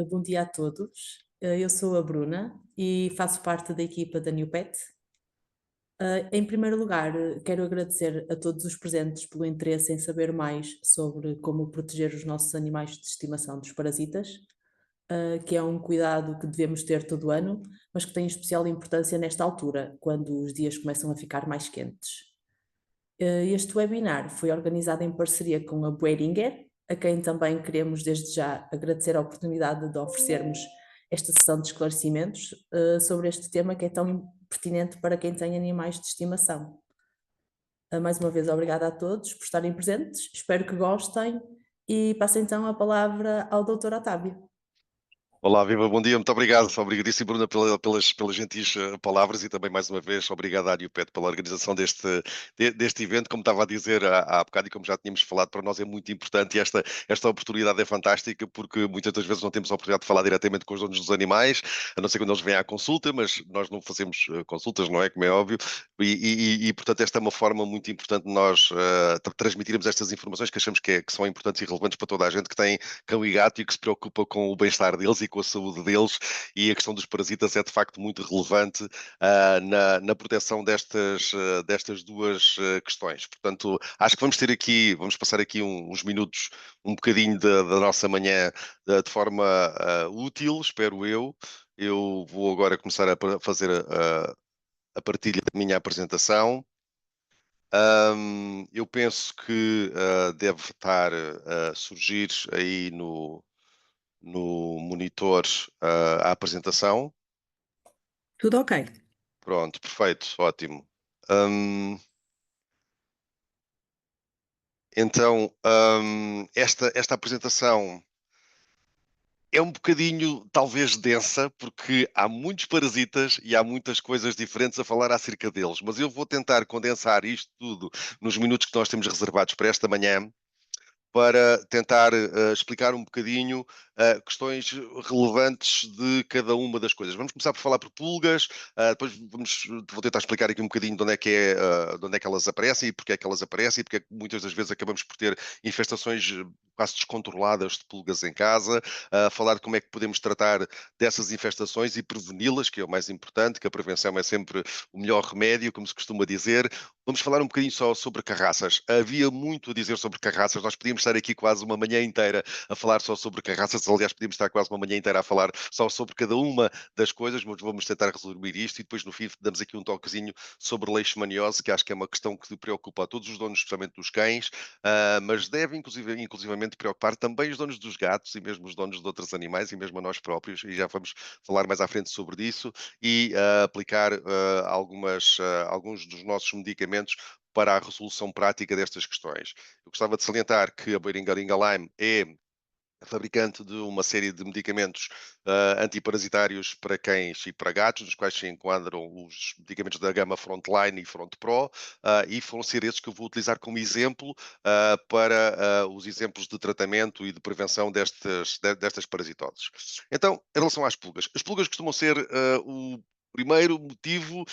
bom dia a todos. Eu sou a Bruna e faço parte da equipa da New Pet. Em primeiro lugar, quero agradecer a todos os presentes pelo interesse em saber mais sobre como proteger os nossos animais de estimação dos parasitas, que é um cuidado que devemos ter todo ano, mas que tem especial importância nesta altura, quando os dias começam a ficar mais quentes. Este webinar foi organizado em parceria com a Boehringer, a quem também queremos desde já agradecer a oportunidade de oferecermos esta sessão de esclarecimentos sobre este tema que é tão pertinente para quem tem animais de estimação. Mais uma vez, obrigada a todos por estarem presentes, espero que gostem e passo então a palavra ao Dr. Otávio. Olá, viva, bom dia, muito obrigado, obrigadíssimo Bruna pelas gentis palavras e também mais uma vez obrigado à Pet pela organização deste evento, como estava a dizer há bocado e como já tínhamos falado, para nós é muito importante e esta oportunidade é fantástica porque muitas das vezes não temos a oportunidade de falar diretamente com os donos dos animais, a não ser quando eles vêm à consulta, mas nós não fazemos consultas, não é, como é óbvio, portanto esta é uma forma muito importante de nós transmitirmos estas informações que achamos que são importantes e relevantes para toda a gente que tem cão e gato e que se preocupa com o bem-estar deles e com a saúde deles, e a questão dos parasitas é de facto muito relevante na proteção destas duas questões. Portanto, acho que vamos passar aqui uns minutos, um bocadinho da nossa manhã de forma útil, espero eu. Eu vou agora começar a fazer a partilha da minha apresentação. Eu penso que deve estar a surgir aí no monitor a apresentação. Tudo ok. Pronto, perfeito, ótimo. Então, esta apresentação é um bocadinho, talvez, densa, porque há muitos parasitas e há muitas coisas diferentes a falar acerca deles, mas eu vou tentar condensar isto tudo nos minutos que nós temos reservados para esta manhã, para tentar explicar um bocadinho questões relevantes de cada uma das coisas. Vamos começar por falar por pulgas, depois vou tentar explicar aqui um bocadinho de onde é que elas aparecem e porque é que elas aparecem e porque é que muitas das vezes acabamos por ter infestações quase descontroladas de pulgas em casa, falar de como é que podemos tratar dessas infestações e preveni-las, que é o mais importante, que a prevenção é sempre o melhor remédio, como se costuma dizer. Vamos falar um bocadinho só sobre carraças. Havia muito a dizer sobre carraças, nós podíamos estar aqui quase uma manhã inteira a falar só sobre carraças, aliás, podíamos estar quase uma manhã inteira a falar só sobre cada uma das coisas, mas vamos tentar resumir isto e depois no fim damos aqui um toquezinho sobre leishmaniose, que acho que é uma questão que preocupa a todos os donos, especialmente dos cães, mas deve inclusivamente preocupar também os donos dos gatos e mesmo os donos de outros animais e mesmo a nós próprios, e já vamos falar mais à frente sobre isso e aplicar alguns dos nossos medicamentos para a resolução prática destas questões. Eu gostava de salientar que a Boehringer Ingelheim é fabricante de uma série de medicamentos antiparasitários para cães e para gatos, nos quais se enquadram os medicamentos da gama Frontline e Front Pro, e vão ser esses que eu vou utilizar como exemplo para os exemplos de tratamento e de prevenção destas parasitoses. Então, em relação às pulgas, as pulgas costumam ser o primeiro motivo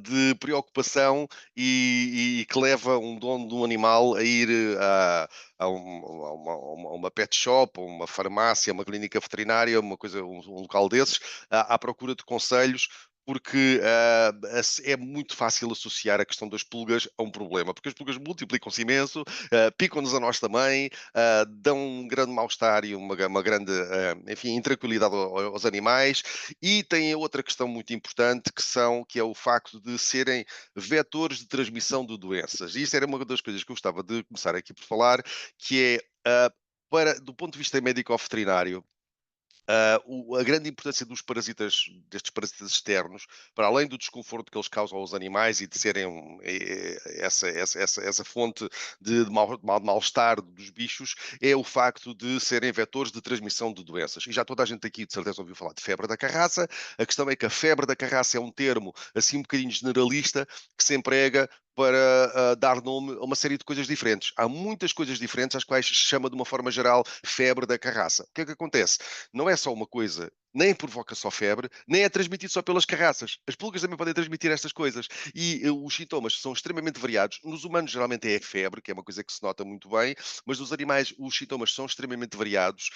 de preocupação e que leva um dono de um animal a ir a uma pet shop, a uma farmácia, uma clínica veterinária, um local desses, à procura de conselhos, porque é muito fácil associar a questão das pulgas a um problema, porque as pulgas multiplicam-se imenso, picam-nos a nós também, dão um grande mal-estar e uma grande, enfim, intranquilidade aos animais, e têm outra questão muito importante, que é o facto de serem vetores de transmissão de doenças. E isso era uma das coisas que eu gostava de começar aqui por falar, que é, do ponto de vista médico-veterinário, a grande importância destes parasitas externos, para além do desconforto que eles causam aos animais e de serem essa fonte de mal-estar dos bichos, é o facto de serem vetores de transmissão de doenças. E já toda a gente aqui, de certeza, ouviu falar de febre da carraça. A questão é que a febre da carraça é um termo assim um bocadinho generalista que se emprega para dar nome a uma série de coisas diferentes. Há muitas coisas diferentes às quais se chama de uma forma geral febre da carraça. O que é que acontece? Não é só uma coisa nem provoca só febre, nem é transmitido só pelas carraças. As pulgas também podem transmitir estas coisas. E os sintomas são extremamente variados. Nos humanos, geralmente é a febre, que é uma coisa que se nota muito bem, mas nos animais os sintomas são extremamente variados.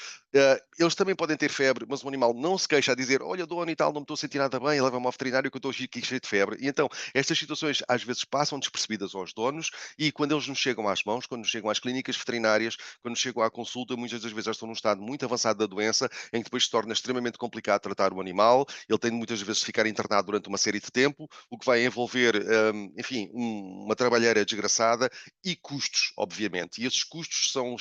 Eles também podem ter febre, mas o animal não se queixa a dizer: olha, dono e tal, não me estou a sentir nada bem, leva-me ao veterinário que eu estou aqui cheio de febre. E então, estas situações às vezes passam despercebidas aos donos e quando eles nos chegam às mãos, quando nos chegam às clínicas veterinárias, quando nos chegam à consulta, muitas das vezes já estão num estado muito avançado da doença, em que depois se torna extremamente complicado tratar o animal. Ele tem muitas vezes de ficar internado durante uma série de tempo, o que vai envolver, enfim, uma trabalheira desgraçada e custos, obviamente. E esses custos são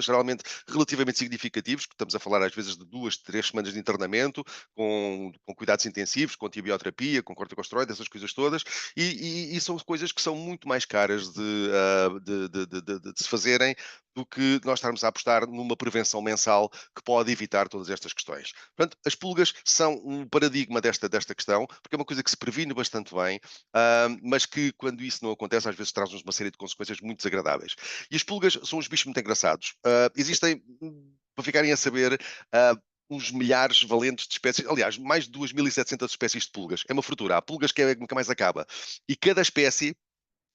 geralmente relativamente significativos, que estamos a falar às vezes de 2, 3 semanas de internamento, com cuidados intensivos, com antibioterapia, com corticosteroides, essas coisas todas, e são coisas que são muito mais caras de se fazerem do que nós estarmos a apostar numa prevenção mensal que pode evitar todas estas questões. Portanto, as pulgas são um paradigma desta questão, porque é uma coisa que se previne bastante bem, mas que quando isso não acontece, às vezes traz-nos uma série de consequências muito desagradáveis. E as pulgas são uns bichos muito engraçados. Existem, para ficarem a saber, uns milhares valentes de espécies, aliás, mais de 2.700 espécies de pulgas. É uma fartura. Há pulgas que nunca mais acaba. E cada espécie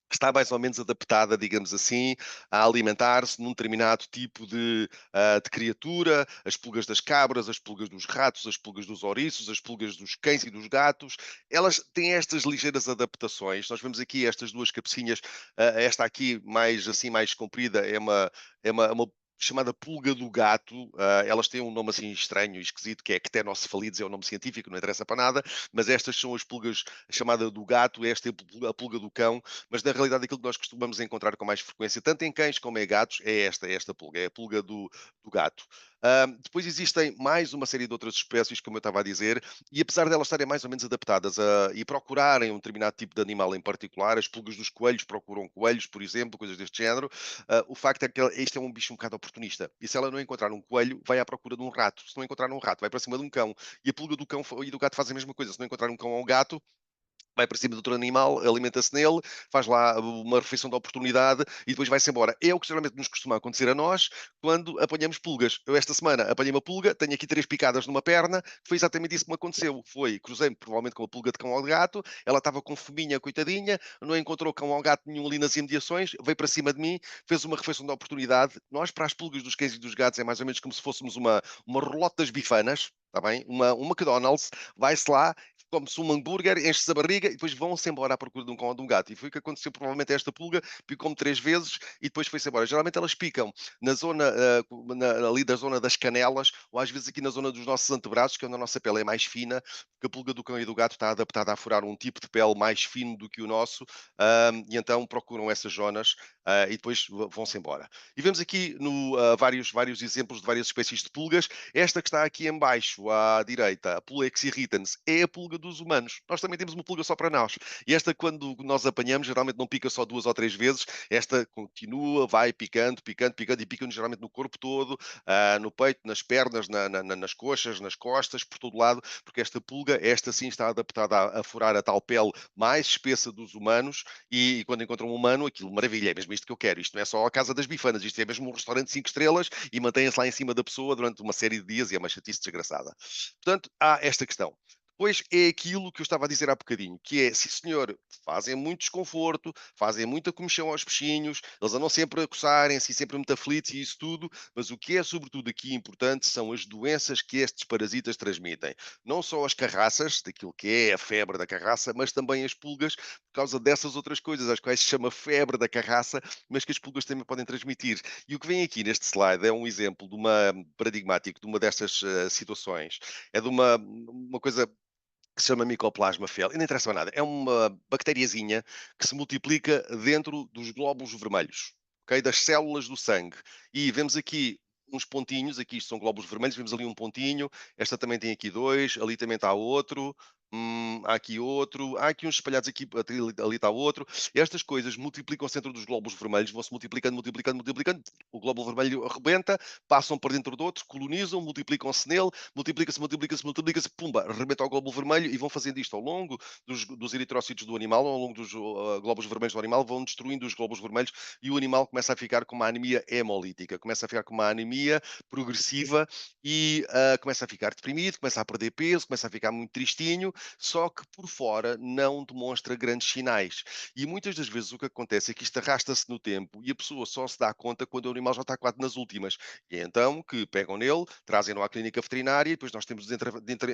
está mais ou menos adaptada, digamos assim, a alimentar-se num determinado tipo de criatura. As pulgas das cabras, as pulgas dos ratos, as pulgas dos ouriços, as pulgas dos cães e dos gatos. Elas têm estas ligeiras adaptações. Nós vemos aqui estas duas cabecinhas. Esta aqui, mais assim, mais comprida, é uma chamada pulga do gato. Elas têm um nome assim estranho e esquisito, que é Ctenocefalides, é o nome científico, não interessa para nada, mas estas são as pulgas, a chamada do gato, esta é a pulga do cão, mas na realidade aquilo que nós costumamos encontrar com mais frequência, tanto em cães como em gatos, é esta pulga, é a pulga do gato. Depois existem mais uma série de outras espécies, como eu estava a dizer, e apesar delas estarem mais ou menos adaptadas e procurarem um determinado tipo de animal em particular, as pulgas dos coelhos procuram coelhos, por exemplo, coisas deste género. O facto é que este é um bicho um bocado oportunista. E se ela não encontrar um coelho, vai à procura de um rato. Se não encontrar um rato, vai para cima de um cão. E a pulga do cão e do gato fazem a mesma coisa. Se não encontrar um cão ou um gato, vai para cima do outro animal, alimenta-se nele, faz lá uma refeição de oportunidade e depois vai-se embora. É o que geralmente nos costuma acontecer a nós quando apanhamos pulgas. Eu esta semana apanhei uma pulga, tenho aqui 3 picadas numa perna, foi exatamente isso que me aconteceu. Cruzei-me provavelmente com uma pulga de cão ou de gato, ela estava com fominha, coitadinha, não encontrou cão ou gato nenhum ali nas imediações, veio para cima de mim, fez uma refeição de oportunidade. Nós, para as pulgas dos cães e dos gatos, é mais ou menos como se fôssemos uma rolote das bifanas, está bem? Um McDonald's, vai-se lá, come-se um hambúrguer, enche-se a barriga e depois vão-se embora à procura de um cão ou de um gato. E foi o que aconteceu provavelmente a esta pulga, picou-me 3 vezes e depois foi-se embora. Geralmente elas picam na zona, ali da zona das canelas, ou às vezes aqui na zona dos nossos antebraços, que é onde a nossa pele é mais fina, porque a pulga do cão e do gato está adaptada a furar um tipo de pele mais fino do que o nosso, e então procuram essas zonas e depois vão-se embora. E vemos aqui vários exemplos de várias espécies de pulgas. Esta que está aqui em baixo, à direita, a Pulex irritans, é a pulga dos humanos. Nós também temos uma pulga só para nós. E esta, quando nós apanhamos, geralmente não pica só 2 ou 3 vezes. Esta continua, vai picando, picando, picando e pica-nos geralmente no corpo todo, no peito, nas pernas, nas coxas, nas costas, por todo lado, porque esta pulga, esta sim está adaptada a furar a tal pele mais espessa dos humanos e quando encontram um humano, aquilo maravilha, é mesmo isto que eu quero. Isto não é só a casa das bifanas, isto é mesmo um restaurante 5 estrelas e mantém-se lá em cima da pessoa durante uma série de dias e é uma chatice desgraçada. Portanto, há esta questão. Depois é aquilo que eu estava a dizer há bocadinho, que é, sim senhor, fazem muito desconforto, fazem muita comichão aos peixinhos, eles andam sempre a coçarem-se e sempre muito aflitos e isso tudo, mas o que é sobretudo aqui importante são as doenças que estes parasitas transmitem. Não só as carraças, daquilo que é a febre da carraça, mas também as pulgas, por causa dessas outras coisas, às quais se chama febre da carraça, mas que as pulgas também podem transmitir. E o que vem aqui neste slide é um exemplo de uma paradigmático de uma destas situações. É de uma coisa que se chama Mycoplasma feli, e não interessa nada, é uma bactériazinha que se multiplica dentro dos glóbulos vermelhos, ok? Das células do sangue. E vemos aqui uns pontinhos, aqui isto são glóbulos vermelhos, vemos ali um pontinho, esta também tem aqui 2, ali também está outro, há aqui outro, há aqui uns espalhados aqui, ali está outro. Estas coisas multiplicam-se dentro dos glóbulos vermelhos, vão-se multiplicando, multiplicando, multiplicando. O glóbulo vermelho arrebenta, passam por dentro do outro, colonizam, multiplicam-se nele, multiplica-se, multiplica-se, multiplica-se, pumba, arrebenta o glóbulo vermelho e vão fazendo isto ao longo dos eritrócitos do animal, ao longo dos glóbulos vermelhos do animal, vão destruindo os glóbulos vermelhos e o animal começa a ficar com uma anemia hemolítica, começa a ficar com uma anemia progressiva e começa a ficar deprimido, começa a perder peso, começa a ficar muito tristinho, só que por fora não demonstra grandes sinais. E muitas das vezes o que acontece é que isto arrasta-se no tempo e a pessoa só se dá conta quando o animal já está quase nas últimas. E é então que pegam nele, trazem-no à clínica veterinária e depois nós temos de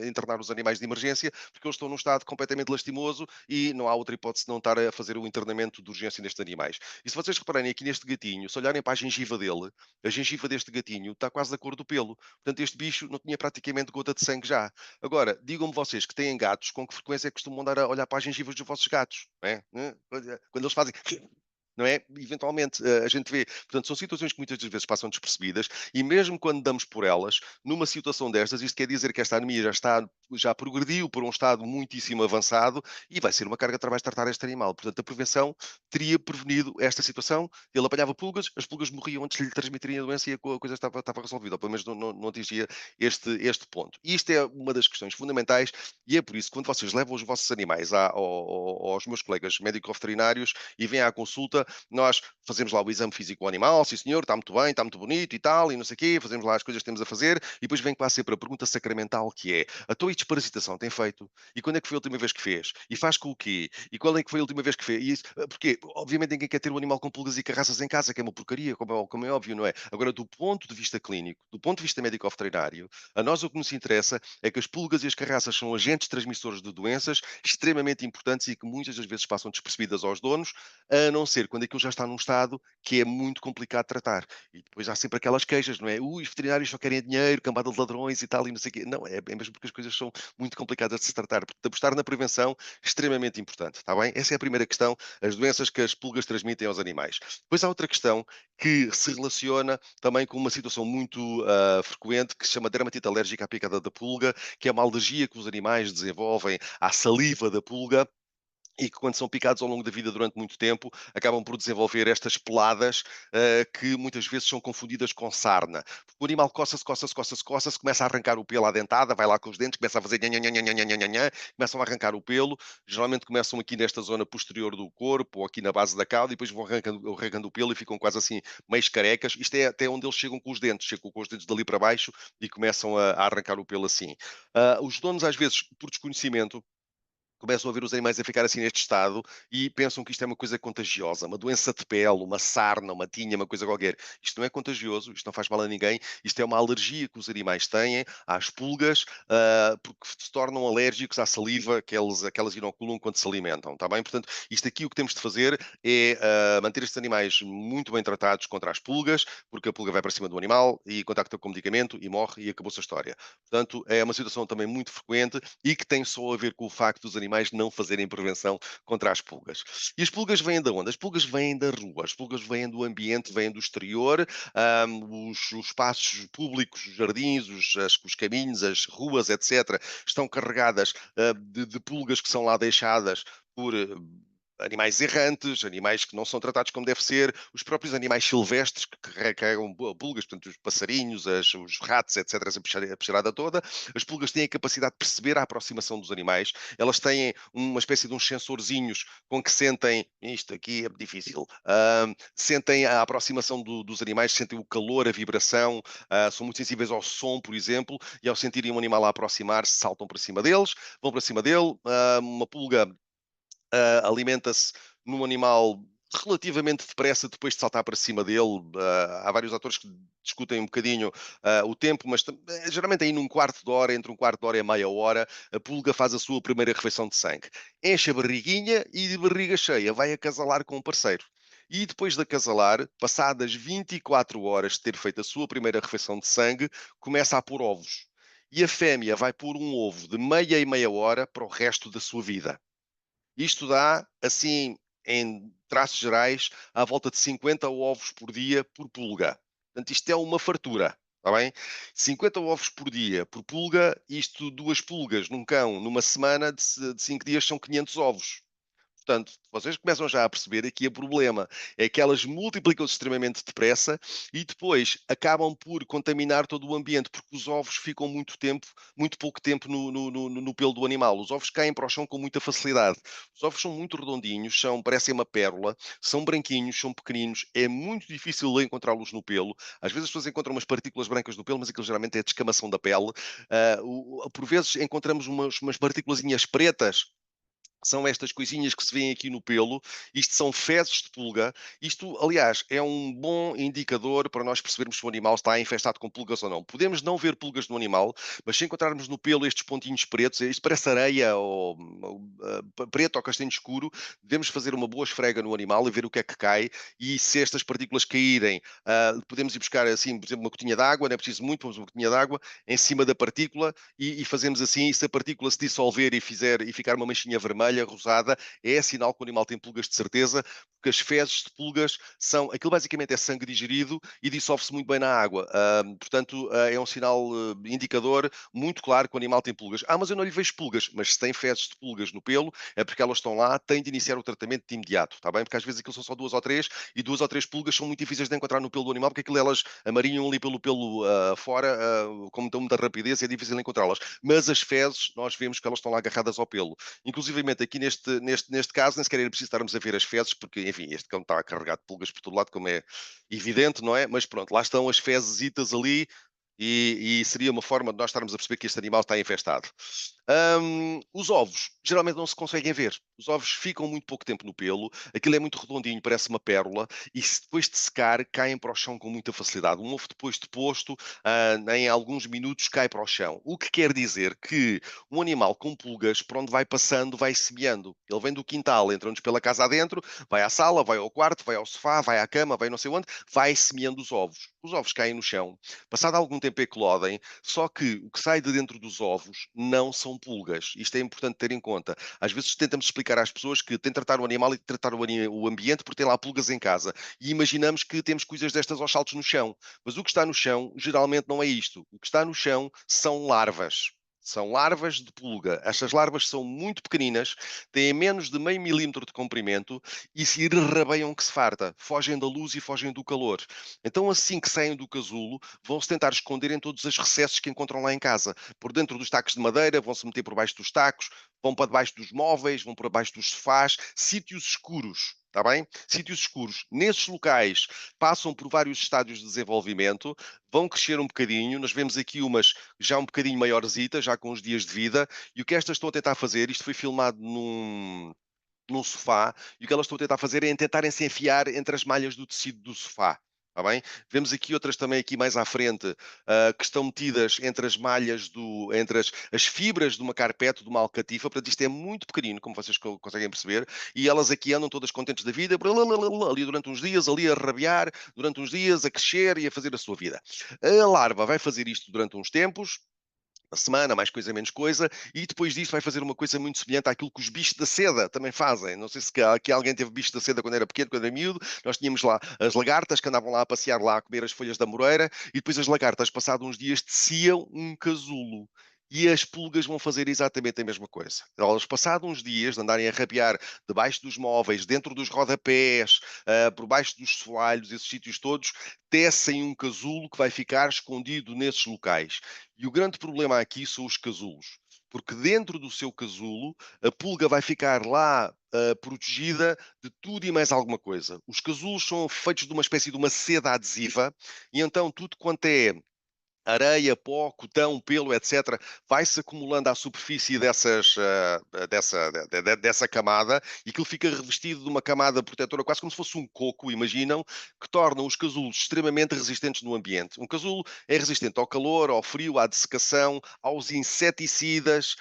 internar os animais de emergência porque eles estão num estado completamente lastimoso e não há outra hipótese de não estar a fazer o internamento de urgência nestes animais. E se vocês repararem aqui neste gatinho, se olharem para a gengiva dele, a gengiva deste gatinho está quase da cor do pelo. Portanto, este bicho não tinha praticamente gota de sangue já. Agora, digam-me vocês que têm gatos, com que frequência é que costumam andar a olhar para as gengivas dos vossos gatos? Não é? Quando eles fazem não é? Eventualmente, a gente vê. Portanto, são situações que muitas das vezes passam despercebidas e mesmo quando damos por elas, numa situação destas, isto quer dizer que esta anemia já progrediu para um estado muitíssimo avançado e vai ser uma carga de trabalho tratar este animal. Portanto, a prevenção teria prevenido esta situação, ele apanhava pulgas, as pulgas morriam antes de lhe transmitirem a doença e a coisa estava resolvida, ou pelo menos não atingia este ponto. E isto é uma das questões fundamentais e é por isso que quando vocês levam os vossos animais aos meus colegas médico-veterinários e vêm à consulta, nós fazemos lá o exame físico ao animal, sim senhor, está muito bem, está muito bonito e tal, e não sei o quê, fazemos lá as coisas que temos a fazer, e depois vem quase sempre a pergunta sacramental que é, a tua desparasitação tem feito? E quando é que foi a última vez que fez? E faz com o quê? E qual é que foi a última vez que fez? E isso, porque, obviamente, ninguém quer ter um animal com pulgas e carraças em casa, que é uma porcaria, como é óbvio, não é? Agora, do ponto de vista clínico, do ponto de vista médico-veterinário, a nós o que nos interessa é que as pulgas e as carraças são agentes transmissores de doenças extremamente importantes e que muitas das vezes passam despercebidas aos donos, a não ser quando aquilo já está num estado que é muito complicado de tratar. E depois há sempre aquelas queixas, não é? Os veterinários só querem dinheiro, cambada de ladrões e tal, e não sei o quê. Não, é mesmo porque as coisas são muito complicadas de se tratar. Portanto, apostar na prevenção, extremamente importante, está bem? Essa é a primeira questão, as doenças que as pulgas transmitem aos animais. Depois há outra questão que se relaciona também com uma situação muito frequente que se chama dermatite alérgica à picada da pulga, que é uma alergia que os animais desenvolvem à saliva da pulga e que quando são picados ao longo da vida durante muito tempo, acabam por desenvolver estas peladas que muitas vezes são confundidas com sarna. Porque o animal coça-se, coça-se, coça-se, coça-se, começa a arrancar o pelo à dentada, vai lá com os dentes, começa a fazer nhan, nhan, nhan, nhan, nhan, nhan, nhan, começam a arrancar o pelo, geralmente começam aqui nesta zona posterior do corpo, ou aqui na base da cauda, e depois vão arrancando o pelo e ficam quase assim, meio carecas. Isto é até onde eles chegam com os dentes, chegam com os dentes dali para baixo e começam a arrancar o pelo assim. Os donos, às vezes, por desconhecimento, começam a ver os animais a ficar assim neste estado e pensam que isto é uma coisa contagiosa, uma doença de pele, uma sarna, uma tinha, uma coisa qualquer. Isto não é contagioso, isto não faz mal a ninguém, isto é uma alergia que os animais têm às pulgas, porque se tornam alérgicos à saliva que elas inoculam quando se alimentam, está bem? Portanto, isto aqui o que temos de fazer é manter estes animais muito bem tratados contra as pulgas, porque a pulga vai para cima do animal e contacta com o medicamento e morre e acabou-se a história. Portanto, é uma situação também muito frequente e que tem só a ver com o facto dos animais não fazerem prevenção contra as pulgas. E as pulgas vêm de onde? As pulgas vêm da rua, as pulgas vêm do ambiente, vêm do exterior, os espaços públicos, os jardins, os caminhos, as ruas, etc., estão carregadas de pulgas que são lá deixadas por animais errantes, animais que não são tratados como deve ser, os próprios animais silvestres que carregam pulgas, portanto, os passarinhos, os ratos, etc., essa peixarada toda. As pulgas têm a capacidade de perceber a aproximação dos animais, elas têm uma espécie de uns sensorzinhos com que sentem, isto aqui é difícil, sentem a aproximação dos animais, sentem o calor, a vibração, são muito sensíveis ao som, por exemplo, e ao sentirem um animal a aproximar-se, saltam para cima deles, vão para cima dele, uma pulga alimenta-se num animal relativamente depressa depois de saltar para cima dele. Há vários autores que discutem um bocadinho o tempo, mas geralmente aí num quarto de hora, entre um quarto de hora e meia hora, a pulga faz a sua primeira refeição de sangue. Enche a barriguinha e de barriga cheia vai acasalar com um parceiro. E depois de acasalar, passadas 24 horas de ter feito a sua primeira refeição de sangue, começa a pôr ovos. E a fêmea vai pôr um ovo de meia e meia hora para o resto da sua vida. Isto dá, assim, em traços gerais, à volta de 50 ovos por dia por pulga. Portanto, isto é uma fartura. Está bem? 50 ovos por dia, por pulga, isto 2 pulgas num cão, numa semana de 5 dias são 500 ovos. Portanto, vocês começam já a perceber aqui o problema. É que elas multiplicam-se extremamente depressa e depois acabam por contaminar todo o ambiente, porque os ovos ficam muito pouco tempo no pelo do animal. Os ovos caem para o chão com muita facilidade. Os ovos são muito redondinhos, parecem uma pérola, são branquinhos, são pequeninos, é muito difícil encontrá-los no pelo. Às vezes as pessoas encontram umas partículas brancas no pelo, mas aquilo geralmente é descamação da pele. Por vezes encontramos umas partículas pretas, são estas coisinhas que se vêem aqui no pelo. Isto são fezes de pulga. Isto, aliás, é um bom indicador para nós percebermos se o animal está infestado com pulgas ou não. Podemos não ver pulgas no animal, mas se encontrarmos no pelo estes pontinhos pretos, isto parece areia ou preto ou castanho escuro, devemos fazer uma boa esfrega no animal e ver o que é que cai. E se estas partículas caírem, podemos ir buscar assim, por exemplo, uma gotinha de água, não é preciso muito, pomos uma gotinha de água em cima da partícula e fazemos assim, e se a partícula se dissolver e ficar uma manchinha vermelha, rosada, é sinal que o animal tem pulgas de certeza, porque as fezes de pulgas aquilo basicamente é sangue digerido e dissolve-se muito bem na água. Portanto, é um sinal indicador muito claro que o animal tem pulgas. Mas eu não lhe vejo pulgas, mas se tem fezes de pulgas no pelo, é porque elas estão lá, tem de iniciar o tratamento de imediato, está bem? Porque às vezes aquilo são só 2 ou 3 e 2 ou 3 pulgas são muito difíceis de encontrar no pelo do animal, porque aquilo elas amarinham ali pelo pelo fora, com muita rapidez e é difícil encontrá-las. Mas as fezes, nós vemos que elas estão lá agarradas ao pelo. Inclusivamente aqui neste caso, nem sequer era preciso estarmos a ver as fezes, porque, enfim, este cão está carregado de pulgas por todo lado, como é evidente, não é? Mas pronto, lá estão as fezesitas ali e seria uma forma de nós estarmos a perceber que este animal está infestado. Os ovos geralmente não se conseguem ver. Os ovos ficam muito pouco tempo no pelo, aquilo é muito redondinho, parece uma pérola, e depois de secar, caem para o chão com muita facilidade. Um ovo depois de posto, em alguns minutos cai para o chão. O que quer dizer que um animal com pulgas, por onde vai passando, vai semeando. Ele vem do quintal, entra-nos pela casa adentro, vai à sala, vai ao quarto, vai ao sofá, vai à cama, vai não sei onde, vai semeando os ovos. Os ovos caem no chão. Passado algum tempo eclodem, só que o que sai de dentro dos ovos não são pulgas. Isto é importante ter em conta. Às vezes tentamos explicar às pessoas que tem de tratar o animal e de tratar o ambiente porque tem lá pulgas em casa. E imaginamos que temos coisas destas aos saltos no chão. Mas o que está no chão geralmente não é isto. O que está no chão são larvas. São larvas de pulga. Estas larvas são muito pequeninas, têm menos de meio milímetro de comprimento e se rabeiam que se farta. Fogem da luz e fogem do calor. Então, assim que saem do casulo, vão-se tentar esconder em todos os recessos que encontram lá em casa. Por dentro dos tacos de madeira, vão-se meter por baixo dos tacos, vão para debaixo dos móveis, vão por baixo dos sofás, sítios escuros. Está bem? Sítios escuros. Nesses locais passam por vários estádios de desenvolvimento, vão crescer um bocadinho. Nós vemos aqui umas já um bocadinho maiorzitas, já com uns dias de vida. E o que estas estão a tentar fazer, isto foi filmado num sofá, e o que elas estão a tentar fazer é tentarem-se enfiar entre as malhas do tecido do sofá. Está bem? Vemos aqui outras também aqui mais à frente, que estão metidas entre as malhas entre as fibras de uma carpete, de uma alcatifa. Portanto, isto é muito pequenino, como vocês conseguem perceber, e elas aqui andam todas contentes da vida, ali durante uns dias, ali a rabiar, durante uns dias, a crescer e a fazer a sua vida. A larva vai fazer isto durante uns tempos, uma semana, mais coisa, menos coisa, e depois disso vai fazer uma coisa muito semelhante àquilo que os bichos da seda também fazem. Não sei se aqui alguém teve bichos da seda quando era pequeno, quando era miúdo. Nós tínhamos lá as lagartas que andavam lá a passear, lá a comer as folhas da moreira, e depois as lagartas, passados uns dias, teciam um casulo. E as pulgas vão fazer exatamente a mesma coisa. Elas, passados uns dias de andarem a rabiar debaixo dos móveis, dentro dos rodapés, por baixo dos soalhos, esses sítios todos, tecem um casulo que vai ficar escondido nesses locais. E o grande problema aqui são os casulos, porque dentro do seu casulo a pulga vai ficar lá protegida de tudo e mais alguma coisa. Os casulos são feitos de uma espécie de uma seda adesiva e então tudo quanto é areia, pó, cotão, pelo, etc., vai-se acumulando à superfície dessa camada e aquilo fica revestido de uma camada protetora, quase como se fosse um coco, imaginam, que torna os casulos extremamente resistentes no ambiente. Um casulo é resistente ao calor, ao frio, à dessecação, aos inseticidas,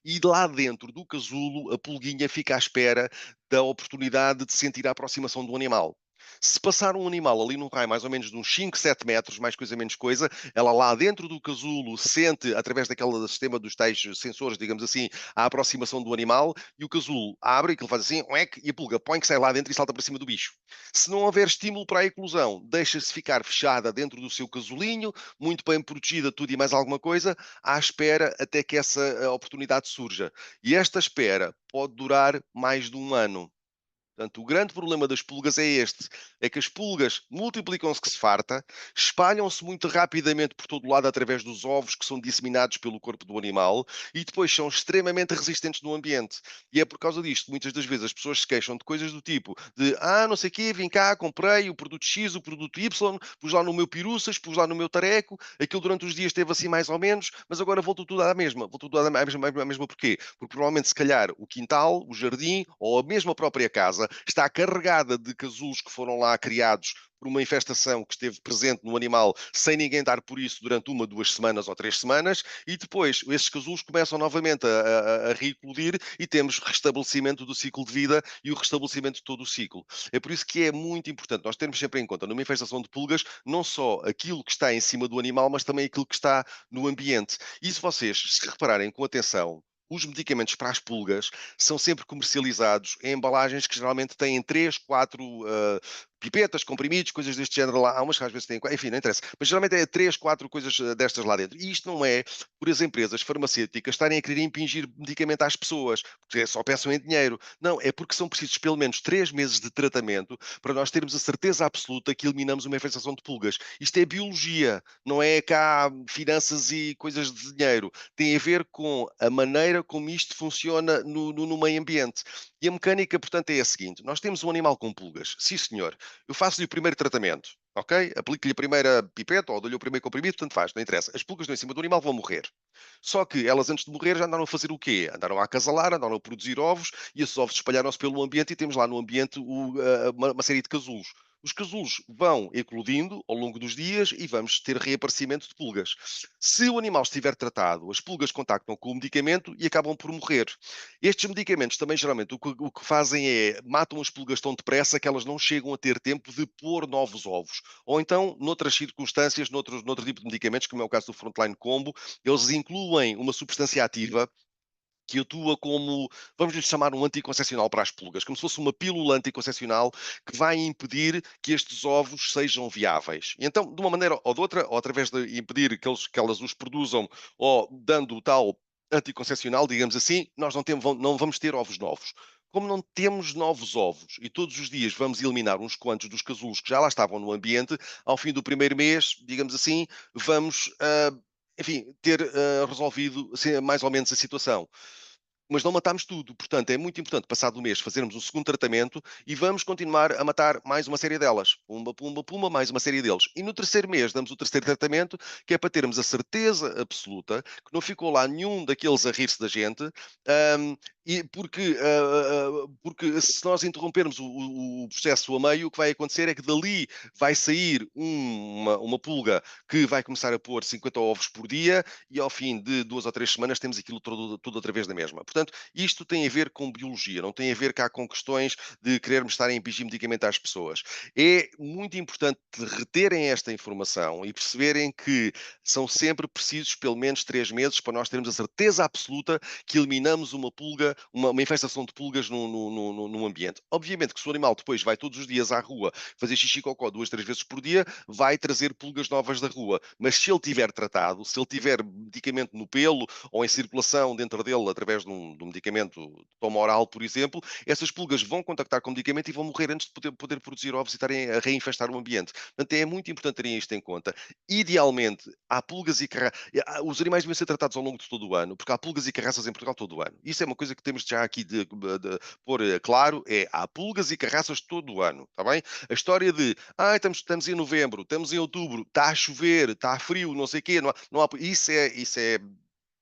e lá dentro do casulo a pulguinha fica à espera da oportunidade de sentir a aproximação do animal. Se passar um animal ali num raio mais ou menos de uns 5, 7 metros, mais coisa menos coisa, ela lá dentro do casulo sente, através daquele sistema dos tais sensores, digamos assim, a aproximação do animal, e o casulo abre, e que ele faz assim, uec, e a pulga põe que sai lá dentro e salta para cima do bicho. Se não houver estímulo para a eclosão, deixa-se ficar fechada dentro do seu casulinho, muito bem protegida, tudo e mais alguma coisa, à espera até que essa oportunidade surja. E esta espera pode durar mais de um ano. Portanto, o grande problema das pulgas é este: é que as pulgas multiplicam-se que se farta, espalham-se muito rapidamente por todo o lado através dos ovos que são disseminados pelo corpo do animal e depois são extremamente resistentes no ambiente. E é por causa disto, muitas das vezes as pessoas se queixam de coisas do tipo de não sei o quê, vim cá, comprei o produto X, o produto Y, pus lá no meu piruças, pus lá no meu tareco, aquilo durante os dias esteve assim mais ou menos, mas agora voltou tudo à mesma. Voltou tudo à mesma porquê? Porque provavelmente, se calhar, o quintal, o jardim ou a mesma própria casa está carregada de casulos que foram lá criados por uma infestação que esteve presente no animal sem ninguém dar por isso durante 1, 2 semanas ou 3 semanas, e depois esses casulos começam novamente a reeclodir e temos restabelecimento do ciclo de vida e o restabelecimento de todo o ciclo. É por isso que é muito importante nós termos sempre em conta, numa infestação de pulgas, não só aquilo que está em cima do animal, mas também aquilo que está no ambiente. E se vocês se repararem com atenção, os medicamentos para as pulgas são sempre comercializados em embalagens que geralmente têm 3, 4 pipetas, comprimidos, coisas deste género lá. Há umas que às vezes têm, enfim, não interessa. Mas geralmente é 3, 4 coisas destas lá dentro. E isto não é por as empresas farmacêuticas estarem a querer impingir medicamento às pessoas, porque só pensam em dinheiro. Não, é porque são precisos pelo menos 3 meses de tratamento para nós termos a certeza absoluta que eliminamos uma infestação de pulgas. Isto é biologia, não é cá finanças e coisas de dinheiro. Tem a ver com a maneira como isto funciona no meio ambiente. E a mecânica, portanto, é a seguinte: nós temos um animal com pulgas, sim senhor, eu faço-lhe o primeiro tratamento, ok? Aplico-lhe a primeira pipeta ou dou-lhe o primeiro comprimido, tanto faz, não interessa. As pulgas estão em cima do animal, vão morrer. Só que elas, antes de morrer, já andaram a fazer o quê? Andaram a acasalar, andaram a produzir ovos e esses ovos espalharam-se pelo ambiente e temos lá no ambiente uma série de casulos. Os casulos vão eclodindo ao longo dos dias e vamos ter reaparecimento de pulgas. Se o animal estiver tratado, as pulgas contactam com o medicamento e acabam por morrer. Estes medicamentos também, geralmente, o que fazem é matam as pulgas tão depressa que elas não chegam a ter tempo de pôr novos ovos. Ou então, noutras circunstâncias, noutro tipo de medicamentos, como é o caso do Frontline Combo, eles incluem uma substância ativa que atua como, vamos lhe chamar, um anticoncepcional para as pulgas, como se fosse uma pílula anticoncepcional que vai impedir que estes ovos sejam viáveis. E então, de uma maneira ou de outra, ou através de impedir que elas os produzam, ou dando o tal anticoncepcional, digamos assim, nós não vamos ter ovos novos. Como não temos novos ovos e todos os dias vamos eliminar uns quantos dos casulos que já lá estavam no ambiente, ao fim do primeiro mês, digamos assim, vamos, enfim, ter resolvido mais ou menos a situação. Mas não matámos tudo. Portanto, é muito importante, passado o mês, fazermos um segundo tratamento e vamos continuar a matar mais uma série delas. Pumba, pumba, pumba, mais uma série deles. E no terceiro mês damos o terceiro tratamento, que é para termos a certeza absoluta que não ficou lá nenhum daqueles a rir-se da gente, e porque se nós interrompermos o processo a meio, o que vai acontecer é que dali vai sair uma pulga que vai começar a pôr 50 ovos por dia e ao fim de 2 ou 3 semanas temos aquilo tudo outra vez da mesma. Portanto, isto tem a ver com biologia, não tem a ver cá com questões de querermos estar a impingir medicamento às pessoas. É muito importante reterem esta informação e perceberem que são sempre precisos pelo menos 3 meses para nós termos a certeza absoluta que eliminamos uma pulga, uma infestação de pulgas no ambiente. Obviamente que se o animal depois vai todos os dias à rua fazer xixi e cocó 2, 3 vezes por dia, vai trazer pulgas novas da rua. Mas se ele tiver tratado, se ele tiver medicamento no pelo ou em circulação dentro dele através de um medicamento de toma oral, por exemplo, essas pulgas vão contactar com o medicamento e vão morrer antes de poder produzir ovos e estarem a reinfestar o ambiente. Portanto, é muito importante terem isto em conta. Idealmente, há pulgas e carraças. Os animais devem ser tratados ao longo de todo o ano, porque há pulgas e carraças em Portugal todo o ano. Isso é uma coisa que temos já aqui de pôr claro, há pulgas e carraças todo o ano, está bem? A história de, estamos em novembro, estamos em outubro, está a chover, está frio, não sei o quê, não há, isso é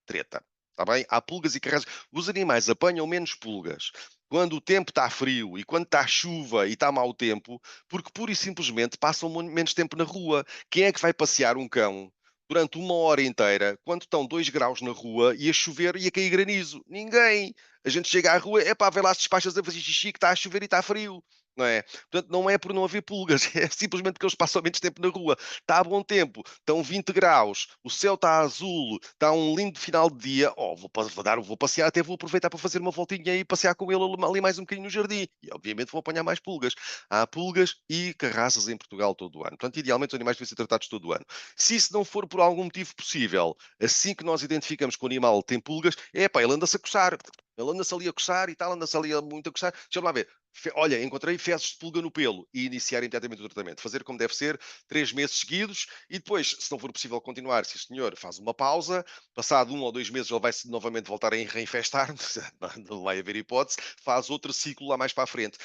treta, está bem? Há pulgas e carraças. Os animais apanham menos pulgas quando o tempo está frio e quando está chuva e está mau tempo, porque pura e simplesmente passam menos tempo na rua. Quem é que vai passear um cão durante 1 hora inteira quando estão 2 graus na rua e a chover e a cair granizo? Ninguém. A gente chega à rua, vê lá as despachas a fazer xixi que está a chover e está frio. não é? Portanto, não é por não haver pulgas, é simplesmente porque eles passam menos tempo na rua. Está a bom tempo, estão 20 graus, o céu está azul, está um lindo final de dia. Oh, vou passear, até vou aproveitar para fazer uma voltinha e passear com ele ali mais um bocadinho no jardim. E obviamente vou apanhar mais pulgas. Há pulgas e carraças em Portugal todo o ano. Portanto, idealmente os animais devem ser tratados todo o ano. Se isso não for por algum motivo possível, assim que nós identificamos que o animal tem pulgas, é pá, ele anda-se a coçar. Ele anda-se ali a coçar e tal, anda-se ali muito a coçar. Deixa-me lá ver. Olha, encontrei fezes de pulga no pelo e iniciar imediatamente o tratamento. Fazer como deve ser, 3 meses seguidos e depois, se não for possível continuar, sim senhor, faz uma pausa. Passado 1 ou 2 meses ele vai novamente voltar a reinfestar, não vai haver hipótese. Faz outro ciclo lá mais para a frente.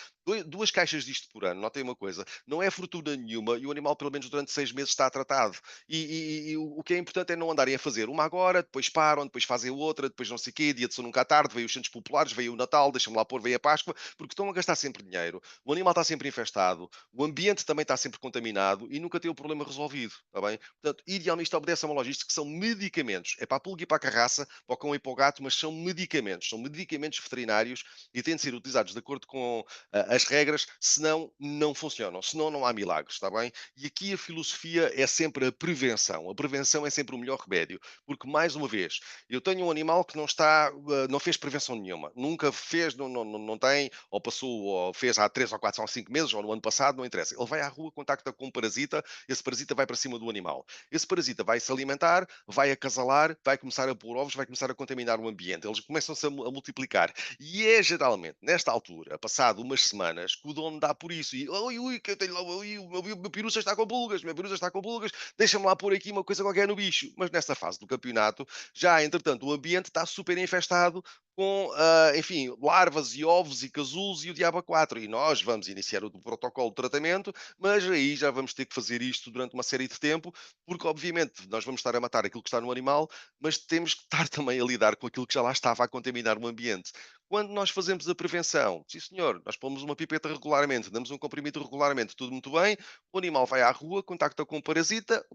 2 caixas disto por ano, notem uma coisa, não é fortuna nenhuma e o animal pelo menos durante 6 meses está tratado. E o que é importante é não andarem a fazer uma agora, depois param, depois fazem outra, depois não sei o quê, dia de São Nunca à tarde, veio os Santos Populares, veio o Natal, deixa-me lá pôr, veio a Páscoa, porque estão a gastar sempre dinheiro, o animal está sempre infestado, o ambiente também está sempre contaminado e nunca tem o problema resolvido, está bem? Portanto, idealmente isto obedece a uma logística que são medicamentos. É para a pulga e para a carraça, para o cão e para o gato, mas são medicamentos veterinários e têm de ser utilizados de acordo com as regras, senão não funcionam, senão não há milagres, está bem? E aqui a filosofia é sempre a prevenção. A prevenção é sempre o melhor remédio, porque mais uma vez, eu tenho um animal que não fez prevenção nenhuma, nunca fez, não tem, ou passou, ou fez há 3 ou 4 ou 5 meses, ou no ano passado, não interessa. Ele vai à rua, contacta com um parasita, esse parasita vai para cima do animal. Esse parasita vai se alimentar, vai acasalar, vai começar a pôr ovos, vai começar a contaminar o ambiente. Eles começam-se a multiplicar. E é geralmente, nesta altura, passado umas semanas, que o dono dá por isso. E, ui, ui, que eu tenho lá, ui, o meu peruça está com pulgas, o meu peruça está com pulgas, deixa-me lá pôr aqui uma coisa qualquer no bicho. Mas nessa fase do campeonato, já, entretanto, o ambiente está super infestado com, enfim, larvas e ovos e casulos e o diabo a quatro. E nós vamos iniciar o protocolo de tratamento, mas aí já vamos ter que fazer isto durante uma série de tempo, porque obviamente nós vamos estar a matar aquilo que está no animal, mas temos que estar também a lidar com aquilo que já lá estava a contaminar o ambiente. Quando nós fazemos a prevenção, sim senhor, nós pomos uma pipeta regularmente, damos um comprimido regularmente, tudo muito bem, o animal vai à rua, contacta com o parasita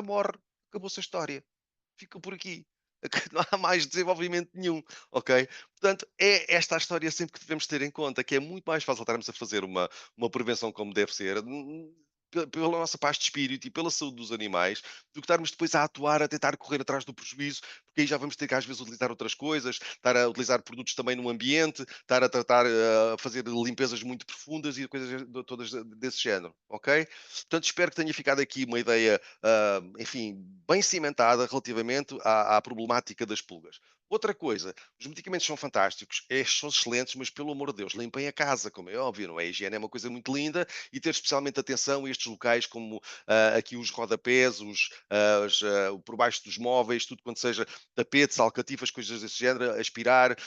morre, acabou-se a história. Fica por aqui. Não há mais desenvolvimento nenhum, ok? Portanto, é esta a história sempre que devemos ter em conta, que é muito mais fácil estarmos a fazer uma prevenção como deve ser, pela nossa paz de espírito e pela saúde dos animais, do que estarmos depois a atuar, a tentar correr atrás do prejuízo, porque aí já vamos ter que às vezes utilizar outras coisas, estar a utilizar produtos também no ambiente, estar a tratar, a fazer limpezas muito profundas e coisas todas desse género, ok? Portanto, espero que tenha ficado aqui uma ideia enfim, bem cimentada relativamente à problemática das pulgas. Outra coisa, os medicamentos são fantásticos, são excelentes, mas pelo amor de Deus, limpem a casa, como é óbvio, não é? A higiene é uma coisa muito linda e ter especialmente atenção a estes locais como aqui os rodapés, por baixo dos móveis, tudo quanto seja tapetes, alcatifas, coisas desse género, aspirar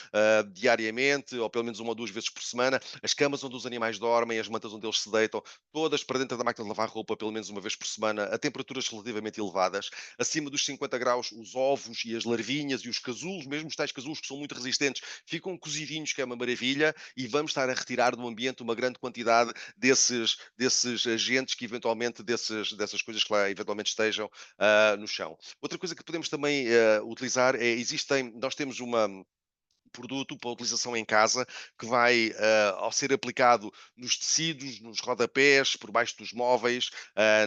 diariamente, ou pelo menos 1 ou 2 vezes por semana, as camas onde os animais dormem, as mantas onde eles se deitam, todas para dentro da máquina de lavar roupa pelo menos 1 vez por semana, a temperaturas relativamente elevadas, acima dos 50 graus, os ovos e as larvinhas e os casulos, mesmo os tais casulos que são muito resistentes, ficam cozidinhos, que é uma maravilha, e vamos estar a retirar do ambiente uma grande quantidade desses agentes que eventualmente, dessas coisas que lá eventualmente estejam no chão. Outra coisa que podemos também utilizar nós temos uma produto para utilização em casa que vai, ao ser aplicado nos tecidos, nos rodapés, por baixo dos móveis,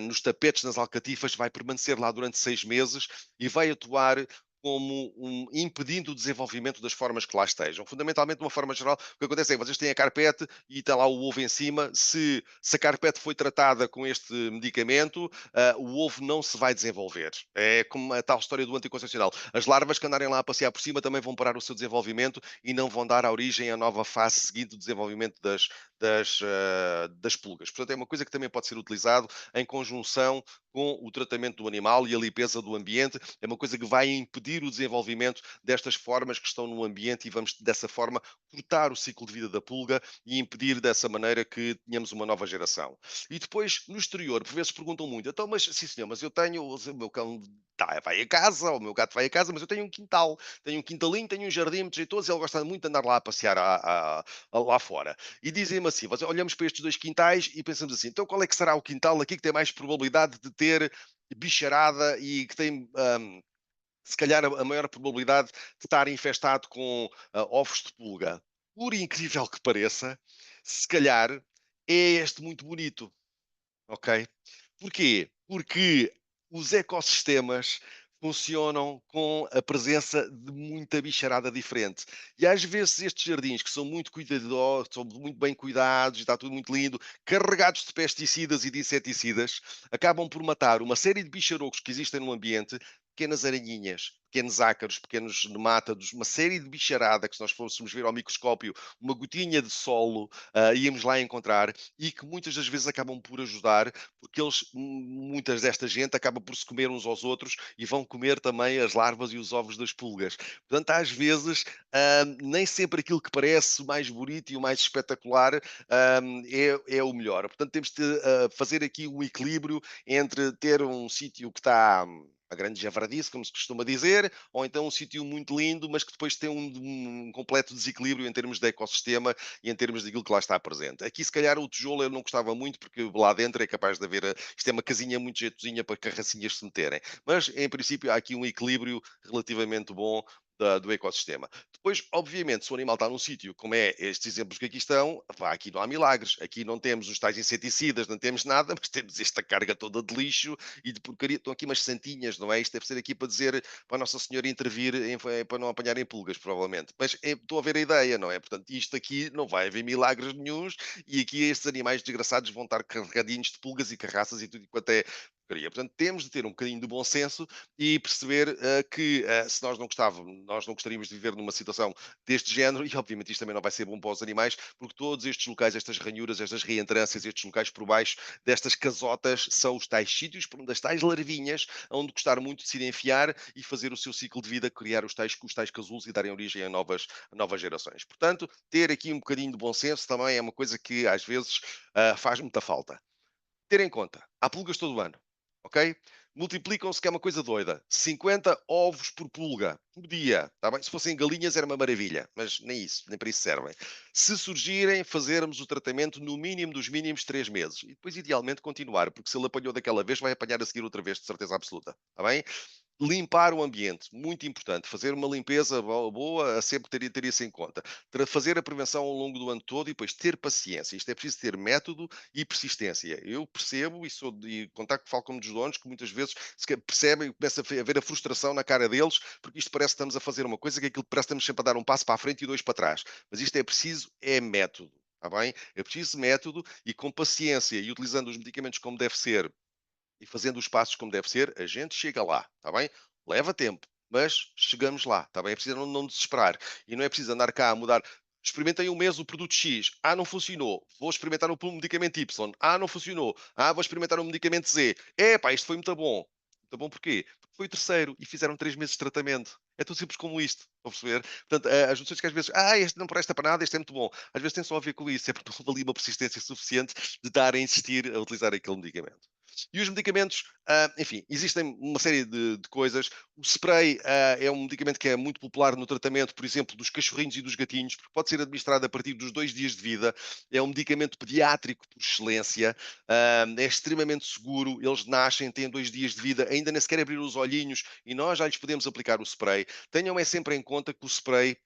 nos tapetes, nas alcatifas, vai permanecer lá durante 6 meses e vai atuar como impedindo o desenvolvimento das formas que lá estejam. Fundamentalmente, de uma forma geral, o que acontece é que vocês têm a carpete e está lá o ovo em cima. Se a carpete foi tratada com este medicamento, o ovo não se vai desenvolver. É como a tal história do anticoncepcional. As larvas que andarem lá a passear por cima também vão parar o seu desenvolvimento e não vão dar origem à nova fase seguinte do desenvolvimento das pulgas. Portanto, é uma coisa que também pode ser utilizado em conjunção com o tratamento do animal e a limpeza do ambiente. É uma coisa que vai impedir o desenvolvimento destas formas que estão no ambiente e vamos, dessa forma, cortar o ciclo de vida da pulga e impedir dessa maneira que tenhamos uma nova geração. E depois, no exterior, por vezes perguntam muito, então, mas sim senhor, mas eu tenho, o meu cão vai a casa, ou o meu gato vai a casa, mas eu tenho um quintal, tenho um quintalinho, tenho um jardim muito jeitoso, e ele gosta muito de andar lá a passear lá fora. E dizem-me assim, olhamos para estes 2 quintais e pensamos assim, então qual é que será o quintal aqui que tem mais probabilidade de ter bicharada e que tem se calhar a maior probabilidade de estar infestado com ovos de pulga. Por incrível que pareça, se calhar é este muito bonito, ok? Porquê? Porque os ecossistemas funcionam com a presença de muita bicharada diferente. E às vezes estes jardins que são muito cuidadosos, são muito bem cuidados, está tudo muito lindo, carregados de pesticidas e de inseticidas, acabam por matar uma série de bicharocos que existem no ambiente, pequenas aranhinhas, pequenos ácaros, pequenos nemátados, uma série de bicharada que se nós fôssemos ver ao microscópio, uma gotinha de solo, íamos lá encontrar e que muitas das vezes acabam por ajudar porque eles, muitas desta gente acaba por se comer uns aos outros e vão comer também as larvas e os ovos das pulgas. Portanto, às vezes, nem sempre aquilo que parece o mais bonito e o mais espetacular é o melhor. Portanto, temos de fazer aqui um equilíbrio entre ter um sítio que está a grande javardice, como se costuma dizer, ou então um sítio muito lindo, mas que depois tem um completo desequilíbrio em termos de ecossistema e em termos daquilo que lá está presente. Aqui, se calhar, o tijolo eu não gostava muito, porque lá dentro é capaz de haver. Isto é uma casinha muito jeitosinha para carracinhas se meterem. Mas, em princípio, há aqui um equilíbrio relativamente bom. Do ecossistema. Depois, obviamente, se o animal está num sítio, como é estes exemplos que aqui estão, pá, aqui não há milagres. Aqui não temos os tais inseticidas, não temos nada, mas temos esta carga toda de lixo e de porcaria. Estão aqui umas santinhas, não é? Isto deve ser aqui para dizer para a Nossa Senhora intervir para não apanharem pulgas, provavelmente. Mas estou a ver a ideia, não é? Portanto, isto aqui não vai haver milagres nenhuns e aqui estes animais desgraçados vão estar carregadinhos de pulgas e carraças e tudo quanto é porcaria. Portanto, temos de ter um bocadinho de bom senso e perceber que se nós não gostávamos, nós não gostaríamos de viver numa situação deste género, e obviamente isto também não vai ser bom para os animais, porque todos estes locais, estas ranhuras, estas reentrâncias, estes locais por baixo destas casotas são os tais sítios por onde as tais larvinhas onde gostar muito de se ir enfiar e fazer o seu ciclo de vida, criar os tais casulos e darem origem a novas gerações. Portanto, ter aqui um bocadinho de bom senso também é uma coisa que às vezes faz muita falta. Ter em conta, há pulgas todo o ano, ok? Multiplicam-se, que é uma coisa doida. 50 ovos por pulga, por dia. Tá bem? Se fossem galinhas era uma maravilha, mas nem isso, nem para isso servem. Se surgirem, fazermos o tratamento no mínimo dos mínimos 3 meses. E depois, idealmente, continuar, porque se ele apanhou daquela vez, vai apanhar a seguir outra vez, de certeza absoluta. Está bem? Limpar o ambiente, muito importante. Fazer uma limpeza boa, sempre ter isso em conta. Fazer a prevenção ao longo do ano todo e depois ter paciência. Isto é preciso ter método e persistência. Eu percebo e sou de contacto, falo com dos donos que muitas vezes percebem, começa a ver a frustração na cara deles, porque isto parece que estamos a fazer uma coisa que aquilo parece que estamos sempre a dar um passo para a frente e dois para trás. Mas isto é preciso, é método. Está bem? É preciso método e com paciência e utilizando os medicamentos como deve ser e fazendo os passos como deve ser, a gente chega lá, está bem? Leva tempo, mas chegamos lá, está bem? É preciso não desesperar. E não é preciso andar cá a mudar. Experimentei um mês o produto X. Ah, não funcionou. Vou experimentar o medicamento Y. Ah, não funcionou. Ah, vou experimentar o medicamento Z. Epá, isto foi muito bom. Muito bom porquê? Porque foi o terceiro e fizeram 3 meses de tratamento. É tão simples como isto. Estão a perceber? Portanto, as notícias que às vezes, este não presta para nada, este é muito bom. Às vezes tem só a ver com isso. É porque não houve ali uma persistência suficiente de estar a insistir a utilizar aquele medicamento. E os medicamentos, enfim, existem uma série de coisas. O spray é um medicamento que é muito popular no tratamento, por exemplo, dos cachorrinhos e dos gatinhos, porque pode ser administrado a partir dos 2 dias de vida. É um medicamento pediátrico por excelência, é extremamente seguro. Eles nascem, têm 2 dias de vida, ainda nem sequer abriram os olhinhos e nós já lhes podemos aplicar o spray. Tenham sempre em conta que o spray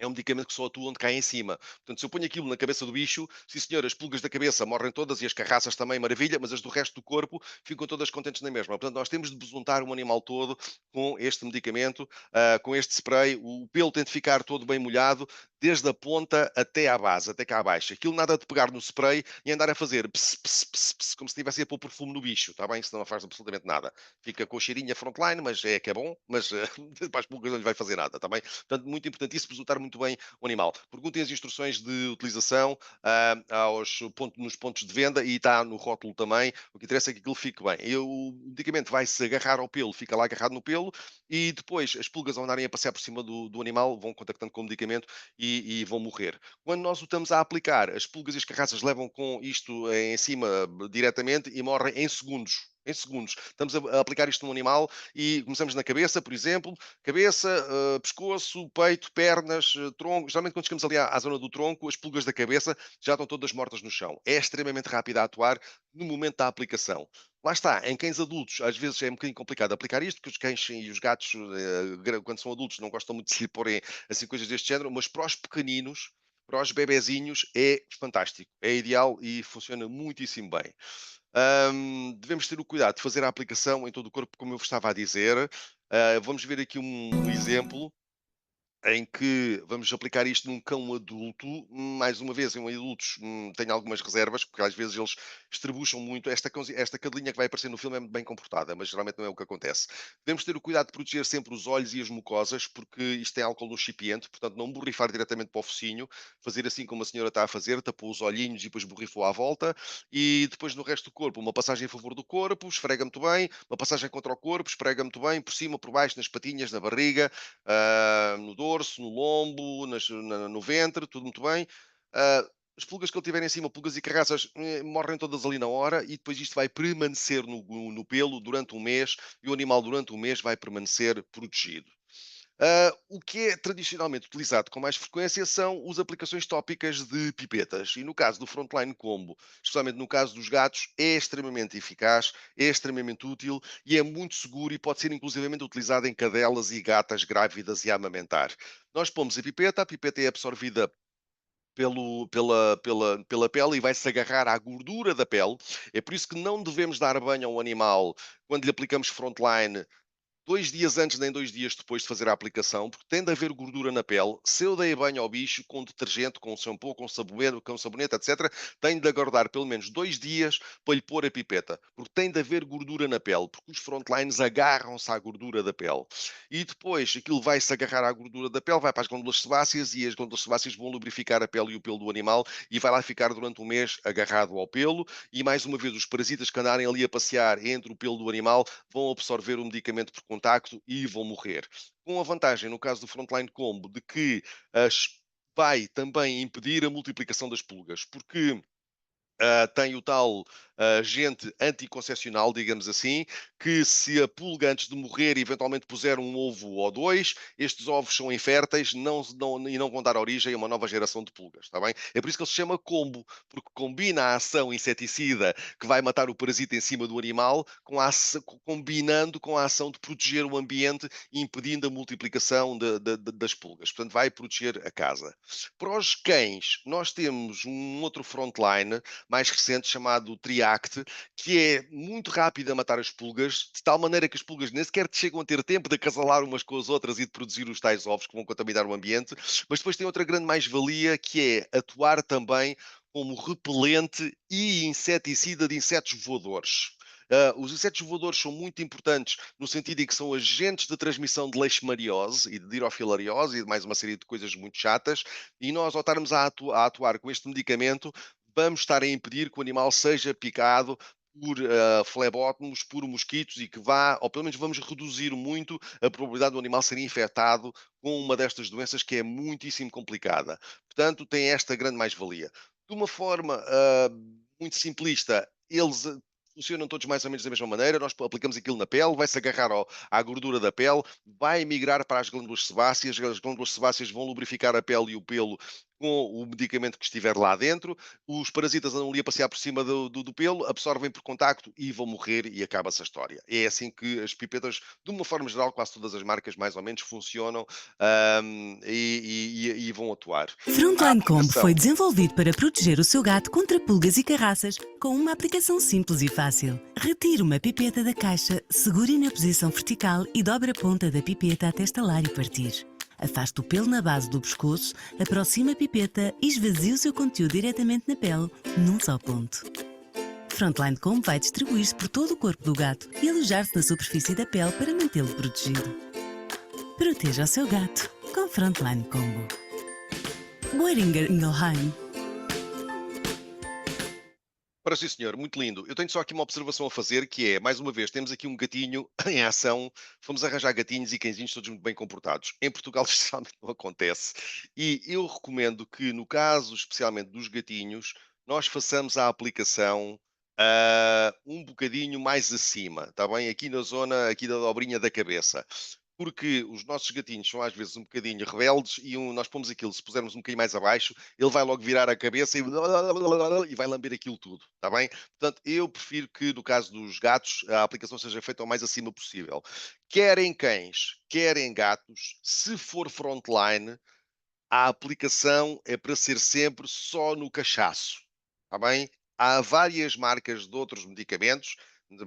é um medicamento que só atua onde cai em cima. Portanto, se eu ponho aquilo na cabeça do bicho, sim senhor, as pulgas da cabeça morrem todas e as carraças também, maravilha, mas as do resto do corpo ficam todas contentes na mesma. Portanto, nós temos de besuntar o animal todo com este medicamento, com este spray. O pelo tem de ficar todo bem molhado, desde a ponta até à base, até cá abaixo. Aquilo nada de pegar no spray e andar a fazer pss, pss, pss, pss, como se estivesse a pôr perfume no bicho, está bem? Senão não faz absolutamente nada. Fica com a cheirinha frontline, mas é que é bom, mas para as pulgas não lhe vai fazer nada, está bem? Portanto, muito importante isso, besuntar muito bem o animal. Perguntem as instruções de utilização nos pontos de venda e está no rótulo também. O que interessa é que aquilo fique bem. O medicamento vai se agarrar ao pelo, fica lá agarrado no pelo e depois as pulgas ao andarem a passear por cima do animal vão contactando com o medicamento e vão morrer. Quando nós o estamos a aplicar, as pulgas e as carraças levam com isto em cima diretamente e morrem em segundos. Em segundos. Estamos a aplicar isto no animal e começamos na cabeça, por exemplo, cabeça, pescoço, peito, pernas, tronco. Geralmente, quando chegamos ali à zona do tronco, as pulgas da cabeça já estão todas mortas no chão. É extremamente rápido a atuar no momento da aplicação. Lá está, em cães adultos, às vezes é um bocadinho complicado aplicar isto, porque os cães e os gatos, quando são adultos, não gostam muito de se lhe porem assim coisas deste género, mas para os pequeninos, Para os bebezinhos é fantástico, é ideal e funciona muitíssimo bem. Devemos ter o cuidado de fazer a aplicação em todo o corpo, como eu vos estava a dizer. Vamos ver aqui um exemplo em que vamos aplicar isto num cão adulto. Mais uma vez, em adultos tenho algumas reservas, porque às vezes eles estrebucham muito. Esta cadelinha que vai aparecer no filme é muito bem comportada, mas geralmente não é o que acontece. Devemos ter o cuidado de proteger sempre os olhos e as mucosas, porque isto tem álcool no recipiente, portanto não borrifar diretamente para o focinho, fazer assim como a senhora está a fazer, tapou os olhinhos e depois borrifou à volta, e depois no resto do corpo, uma passagem a favor do corpo, esfrega muito bem, uma passagem contra o corpo, esfrega muito bem, por cima, por baixo, nas patinhas, na barriga, no dorso, no lombo, no ventre, tudo muito bem. Ah, as pulgas que ele tiver em cima, pulgas e carraças, morrem todas ali na hora e depois isto vai permanecer no pelo durante um mês e o animal durante um mês vai permanecer protegido. O que é tradicionalmente utilizado com mais frequência são as aplicações tópicas de pipetas. E no caso do Frontline Combo, especialmente no caso dos gatos, é extremamente eficaz, é extremamente útil e é muito seguro e pode ser inclusivamente utilizado em cadelas e gatas grávidas e a amamentar. Nós pomos a pipeta é absorvida pela pele e vai-se agarrar à gordura da pele. É por isso que não devemos dar banho a um animal quando lhe aplicamos Frontline 2 dias antes nem 2 dias depois de fazer a aplicação, porque tem de haver gordura na pele. Se eu dei banho ao bicho com detergente, com shampoo, com sabonete, etc., tenho de aguardar pelo menos 2 dias para lhe pôr a pipeta, porque tem de haver gordura na pele, porque os frontlines agarram-se à gordura da pele. E depois aquilo vai-se agarrar à gordura da pele, vai para as glândulas sebáceas e as glândulas sebáceas vão lubrificar a pele e o pelo do animal e vai lá ficar durante um mês agarrado ao pelo. E mais uma vez, os parasitas que andarem ali a passear entre o pelo do animal vão absorver o medicamento por contacto e vão morrer. Com a vantagem, no caso do Frontline Combo, de que vai também impedir a multiplicação das pulgas, porque tem o tal agente anticoncepcional, digamos assim, que se a pulga antes de morrer eventualmente puser um ovo ou dois, estes ovos são inférteis e não vão dar origem a uma nova geração de pulgas, está bem? É por isso que ele se chama combo, porque combina a ação inseticida que vai matar o parasita em cima do animal, combinando com a ação de proteger o ambiente e impedindo a multiplicação das pulgas. Portanto, vai proteger a casa. Para os cães, nós temos um outro frontline mais recente chamado Triact, que é muito rápido a matar as pulgas, de tal maneira que as pulgas nem sequer chegam a ter tempo de acasalar umas com as outras e de produzir os tais ovos que vão contaminar o ambiente, mas depois tem outra grande mais-valia que é atuar também como repelente e inseticida de insetos voadores. Os insetos voadores são muito importantes no sentido em que são agentes de transmissão de leishmaniose e de dirofilariose e de mais uma série de coisas muito chatas, e nós ao estarmos a atuar com este medicamento, vamos estar a impedir que o animal seja picado por flebótomos, por mosquitos e que vá, ou pelo menos vamos reduzir muito a probabilidade do animal ser infectado com uma destas doenças que é muitíssimo complicada. Portanto, tem esta grande mais-valia. De uma forma muito simplista, eles funcionam todos mais ou menos da mesma maneira. Nós aplicamos aquilo na pele, vai-se agarrar à gordura da pele, vai migrar para as glândulas sebáceas, as glândulas sebáceas vão lubrificar a pele e o pelo com o medicamento que estiver lá dentro, os parasitas andam ali a passear por cima do pelo, absorvem por contacto e vão morrer e acaba-se a história. É assim que as pipetas, de uma forma geral, quase todas as marcas mais ou menos funcionam e vão atuar. A Frontline Combo aplicação foi desenvolvido para proteger o seu gato contra pulgas e carraças com uma aplicação simples e fácil. Retire uma pipeta da caixa, segure na posição vertical e dobre a ponta da pipeta até estalar e partir. Afaste o pelo na base do pescoço, aproxime a pipeta e esvazie o seu conteúdo diretamente na pele, num só ponto. Frontline Combo vai distribuir-se por todo o corpo do gato e alojar-se na superfície da pele para mantê-lo protegido. Proteja o seu gato com Frontline Combo. Boehringer Ingelheim. Ora sim, senhor, muito lindo. Eu tenho só aqui uma observação a fazer, que é, mais uma vez, temos aqui um gatinho em ação. Fomos arranjar gatinhos e cãezinhos todos muito bem comportados. Em Portugal isto realmente não acontece. E eu recomendo que, no caso especialmente dos gatinhos, nós façamos a aplicação um bocadinho mais acima, está bem? Aqui na zona, aqui da dobrinha da cabeça. Porque os nossos gatinhos são às vezes um bocadinho rebeldes e nós pomos aquilo, se pusermos um bocadinho mais abaixo, ele vai logo virar a cabeça e vai lamber aquilo tudo, está bem? Portanto, eu prefiro que no caso dos gatos a aplicação seja feita o mais acima possível. Querem cães, querem gatos, se for frontline, A aplicação é para ser sempre só no cachaço, está bem? Há várias marcas de outros medicamentos,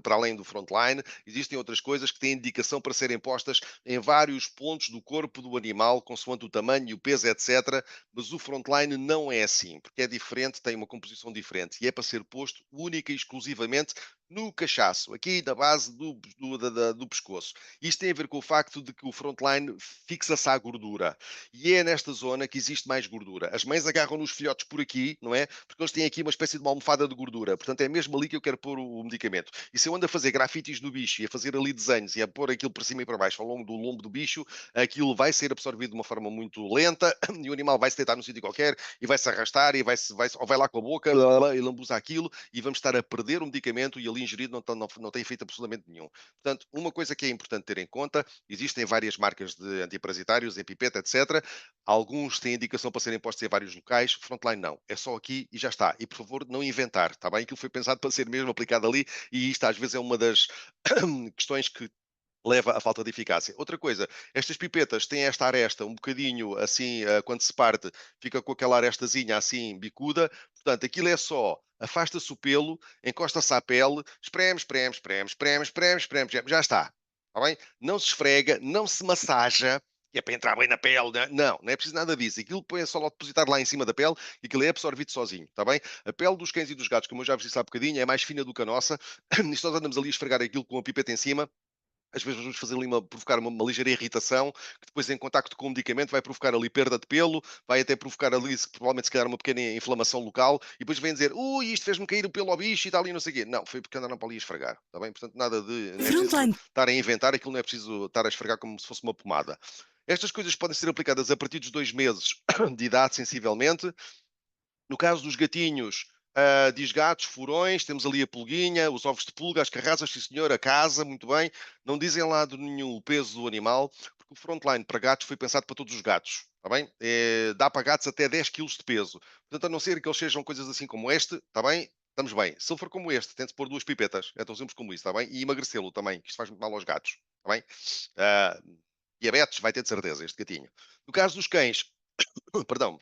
para além do Frontline, existem outras coisas que têm indicação para serem postas em vários pontos do corpo do animal, consoante o tamanho e o peso, etc. Mas o Frontline não é assim, porque é diferente, tem uma composição diferente e é para ser posto única e exclusivamente no cachaço, aqui na base do pescoço. Isto tem a ver com o facto de que o Frontline fixa-se à gordura. E é nesta zona que existe mais gordura. As mães agarram nos filhotes por aqui, não é? Porque eles têm aqui uma espécie de uma almofada de gordura. Portanto, é mesmo ali que eu quero pôr o medicamento. E se eu ando a fazer grafites no bicho e a fazer ali desenhos e a pôr aquilo por cima e para baixo ao longo do lombo do bicho, aquilo vai ser absorvido de uma forma muito lenta e o animal vai se deitar num sítio qualquer e vai se arrastar e ou vai lá com a boca e lambuza aquilo e vamos estar a perder o medicamento e ali ingerido não tem efeito absolutamente nenhum. Portanto, uma coisa que é importante ter em conta, existem várias marcas de antiparasitários, em pipeta, etc. Alguns têm indicação para serem postos em vários locais, Frontline não. É só aqui e já está. E, por favor, não inventar, está bem? Aquilo foi pensado para ser mesmo aplicado ali e isto às vezes é uma das questões que leva à falta de eficácia. Outra coisa, estas pipetas têm esta aresta um bocadinho assim, quando se parte, fica com aquela arestazinha assim, bicuda. Portanto, aquilo é só, afasta-se o pelo, encosta-se à pele, espreme, espreme, espreme, espreme, espreme, espreme, espreme, já está. Está bem? Não se esfrega, não se massaja, que é para entrar bem na pele. Não, não é preciso nada disso. Aquilo põe só depositar lá em cima da pele e aquilo é absorvido sozinho, está bem? A pele dos cães e dos gatos, como eu já vos disse há bocadinho, é mais fina do que a nossa. Isto nós andamos ali a esfregar aquilo com a pipeta em cima. Às vezes vamos fazer ali provocar uma ligeira irritação, que depois em contacto com o medicamento vai provocar ali perda de pelo, vai até provocar ali, provavelmente se calhar uma pequena inflamação local, e depois vem dizer, ui, isto fez-me cair o pelo ao bicho e tal, e não sei o quê. Não, foi porque andaram para ali a esfregar, está bem? Portanto, nada de, não é preciso Frontline. estar a inventar, aquilo não é preciso estar a esfregar como se fosse uma pomada. Estas coisas podem ser aplicadas a partir dos 2 meses de idade, sensivelmente. No caso dos gatinhos, diz gatos, furões, temos ali a pulguinha, os ovos de pulga, as carraças, sim senhor, a casa, muito bem. Não dizem lá de nenhum o peso do animal, porque o Frontline para gatos foi pensado para todos os gatos, está bem? Dá para gatos até 10 kg de peso. Portanto, a não ser que eles sejam coisas assim como este, está bem? Estamos bem. Se ele for como este, tente pôr 2 pipetas, é tão simples como isso, está bem? E emagrecê-lo também, que isto faz muito mal aos gatos, está bem? Ah, diabetes, vai ter de certeza, este gatinho. No caso dos cães, perdão,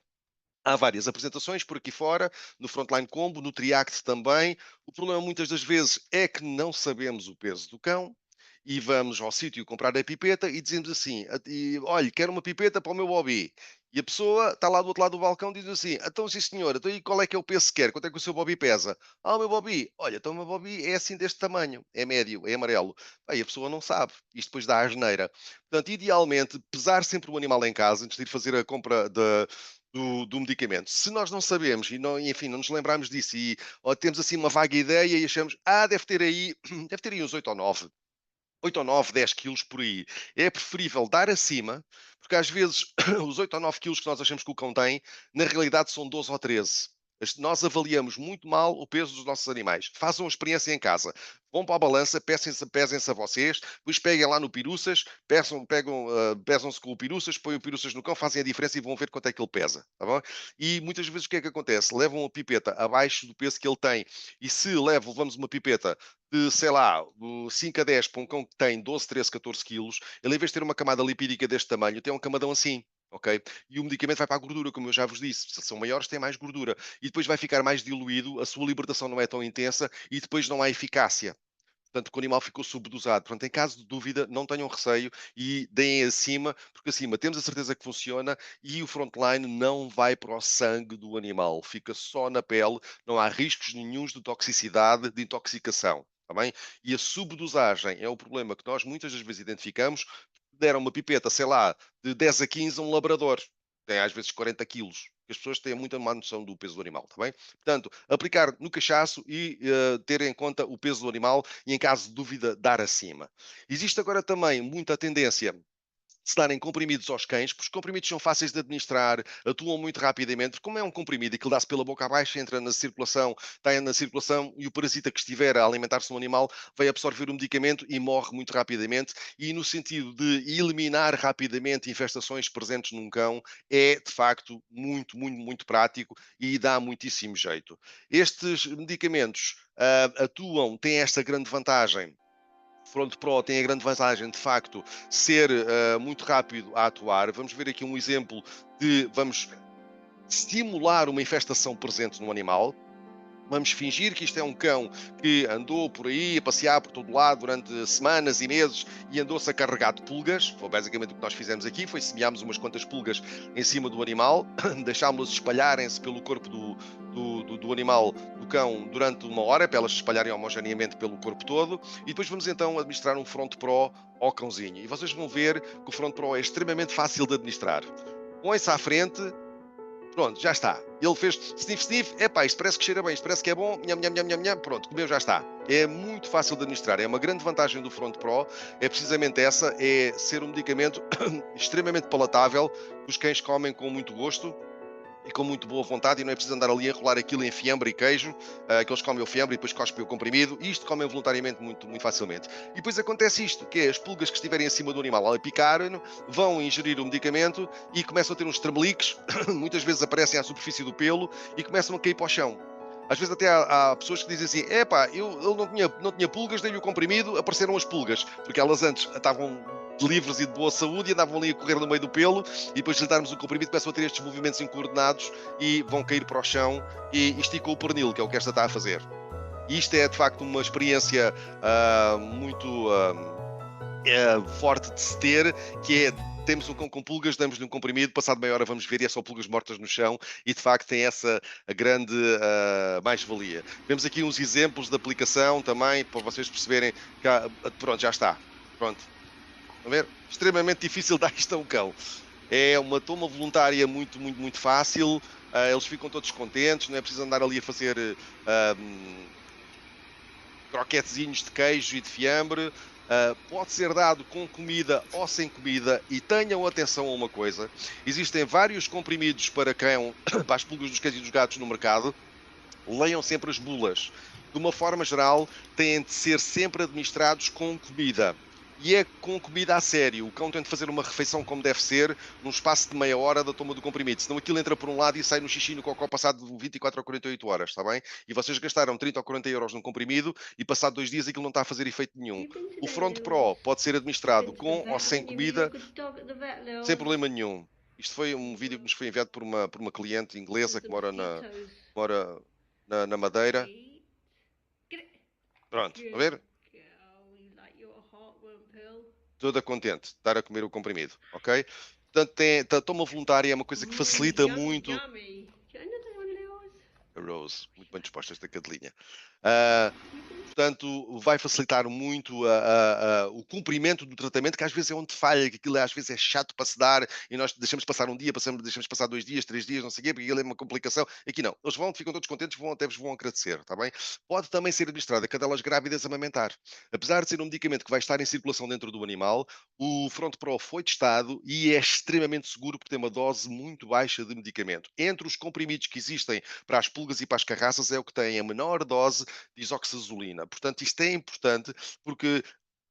há várias apresentações por aqui fora, no Frontline Combo, no Triact também. O problema muitas das vezes é que não sabemos o peso do cão e vamos ao sítio comprar a pipeta e dizemos assim, olha, quero uma pipeta para o meu Bobby. E a pessoa está lá do outro lado do balcão e diz assim, então sim senhor, então e qual é que é o peso que quer? Quanto é que o seu Bobby pesa? Ah, o meu Bobby, olha, então o meu Bobby é assim deste tamanho, é médio, é amarelo. Aí a pessoa não sabe, isto depois dá a asneira. Portanto, idealmente, pesar sempre o animal em casa, antes de ir fazer a compra do medicamento. Se nós não sabemos e não, enfim, não nos lembramos disso ou temos assim uma vaga ideia e achamos, deve ter aí, deve ter aí uns 8 ou 9. 8 ou 9, 10 quilos por aí. É preferível dar acima, porque às vezes os 8 ou 9 quilos que nós achamos que o cão tem, na realidade são 12 ou 13. Nós avaliamos muito mal o peso dos nossos animais. Façam a experiência em casa. Vão para a balança, pesem-se a vocês, depois peguem lá no Piruças, pesam-se com o Piruças, põem o Piruças no cão, fazem a diferença e vão ver quanto é que ele pesa. Tá bom? E muitas vezes o que é que acontece? Levam a pipeta abaixo do peso que ele tem. E se levamos uma pipeta de, sei lá, 5 a 10 para um cão que tem 12, 13, 14 quilos, ele em vez de ter uma camada lipídica deste tamanho, tem um camadão assim. Ok? E o medicamento vai para a gordura, como eu já vos disse. Se são maiores, têm mais gordura. E depois vai ficar mais diluído, a sua libertação não é tão intensa e depois não há eficácia. Portanto, que o animal ficou subdosado. Portanto, em caso de dúvida, não tenham receio e deem acima, porque acima temos a certeza que funciona e o Frontline não vai para o sangue do animal. Fica só na pele, não há riscos nenhuns de toxicidade, de intoxicação. Tá bem? E a subdosagem é o problema que nós muitas das vezes identificamos. Deram uma pipeta, sei lá, de 10 a 15 a um labrador. Tem às vezes 40 quilos. As pessoas têm muita má noção do peso do animal, está bem? Portanto, aplicar no cachaço e ter em conta o peso do animal e, em caso de dúvida, dar acima. Existe agora também muita tendência se darem comprimidos aos cães, porque os comprimidos são fáceis de administrar, atuam muito rapidamente, porque como é um comprimido e que ele dá-se pela boca abaixo, entra na circulação, está na circulação e o parasita que estiver a alimentar-se no animal vai absorver o medicamento e morre muito rapidamente e no sentido de eliminar rapidamente infestações presentes num cão é, de facto, muito, muito, muito prático e dá muitíssimo jeito. Estes medicamentos atuam, têm esta grande vantagem Front Pro tem a grande vantagem, de facto, ser muito rápido a atuar. Vamos ver aqui um exemplo de, vamos simular uma infestação presente no animal. Vamos fingir que isto é um cão que andou por aí a passear por todo lado durante semanas e meses e andou-se a carregar de pulgas. Foi basicamente o que nós fizemos aqui, foi semeámos umas quantas pulgas em cima do animal, deixámos-las espalharem-se pelo corpo do animal, do cão, durante 1 hora, para elas se espalharem homogeneamente pelo corpo todo, e depois vamos então administrar um Front Pro ao cãozinho. E vocês vão ver que o Front Pro é extremamente fácil de administrar. Põe-se à frente. Pronto, já está. Ele fez sniff, sniff. Epá, isto parece que cheira bem, isto parece que é bom. Nham, nham, nham, nham, nham. Pronto, comeu, já está. É muito fácil de administrar. É uma grande vantagem do Front Pro. É precisamente essa, é ser um medicamento extremamente palatável, que os cães comem com muito gosto e com muito boa vontade, e não é preciso andar ali a enrolar aquilo em fiambre e queijo, que eles comem o fiambre e depois cospem o comprimido, e isto comem voluntariamente muito, muito facilmente. E depois acontece isto, que é as pulgas que estiverem acima do animal a picar, vão ingerir o medicamento e começam a ter uns tremeliques, muitas vezes aparecem à superfície do pelo e começam a cair para o chão. Às vezes até há pessoas que dizem assim, epá, ele não tinha pulgas, dei-lhe o comprimido, apareceram as pulgas, porque elas antes estavam livres e de boa saúde e andavam ali a correr no meio do pelo, e depois de lhe darmos o comprimido começam a ter estes movimentos incoordenados e vão cair para o chão e esticam o pernil, que é o que esta está a fazer. E isto é de facto uma experiência muito forte de se ter, que é: temos um cão com pulgas, damos-lhe um comprimido, passado meia hora vamos ver e é só pulgas mortas no chão, e de facto tem essa grande mais-valia. Vemos aqui uns exemplos de aplicação também, para vocês perceberem que pronto, já está. Pronto. Estão a ver? Extremamente difícil dar isto a um cão. É uma toma voluntária muito, muito, muito fácil. Eles ficam todos contentes, não é preciso andar ali a fazer croquetezinhos de queijo e de fiambre. Pode ser dado com comida ou sem comida, e tenham atenção a uma coisa: existem vários comprimidos para cão, para as pulgas dos cães e dos gatos no mercado. Leiam sempre as bulas. De uma forma geral, têm de ser sempre administrados com comida. E é com comida a sério. O cão tem de fazer uma refeição como deve ser, num espaço de meia hora da toma do comprimido. Senão aquilo entra por um lado e sai no xixi e no cocó passado de 24 a 48 horas, está bem? E vocês gastaram 30 ou 40 euros num comprimido e passado 2 dias aquilo não está a fazer efeito nenhum. O Front Pro pode ser administrado com ou sem comida, sem problema nenhum. Isto foi um vídeo que nos foi enviado por uma cliente inglesa que mora na Madeira. Pronto, a ver? Toda contente de estar a comer o comprimido, ok? Portanto, a toma voluntária é uma coisa que facilita muito. A Rose, muito bem disposta esta cadelinha. Portanto, vai facilitar muito o cumprimento do tratamento, que às vezes é onde falha, que aquilo às vezes é chato para se dar, e nós deixamos passar um dia, deixamos passar 2 dias, 3 dias, não sei o quê, porque aquilo é uma complicação. Aqui não, eles ficam todos contentes, até vos vão agradecer, está bem? Pode também ser administrada a cadelas grávidas a amamentar. Apesar de ser um medicamento que vai estar em circulação dentro do animal, o Front Pro foi testado e é extremamente seguro porque tem uma dose muito baixa de medicamento. Entre os comprimidos que existem para as pulgas e para as carraças, é o que tem a menor dose de isoxazolina. Portanto, isto é importante porque,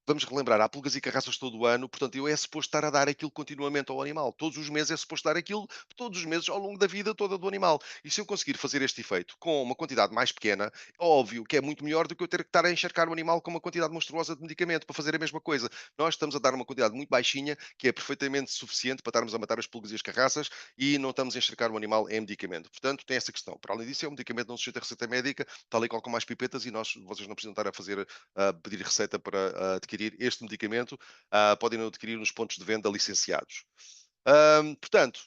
vamos relembrar, há pulgas e carraças todo o ano, portanto, eu é suposto estar a dar aquilo continuamente ao animal. Todos os meses é suposto dar aquilo, todos os meses, ao longo da vida toda do animal. E se eu conseguir fazer este efeito com uma quantidade mais pequena, óbvio que é muito melhor do que eu ter que estar a encharcar o animal com uma quantidade monstruosa de medicamento para fazer a mesma coisa. Nós estamos a dar uma quantidade muito baixinha, que é perfeitamente suficiente para estarmos a matar as pulgas e as carraças, e não estamos a encharcar o animal em medicamento. Portanto, tem essa questão. Para além disso, é um medicamento não sujeito a receita médica, tal e qual como as pipetas, e vocês não precisam estar a pedir receita para adquirir este medicamento, podem adquirir nos pontos de venda licenciados. Portanto,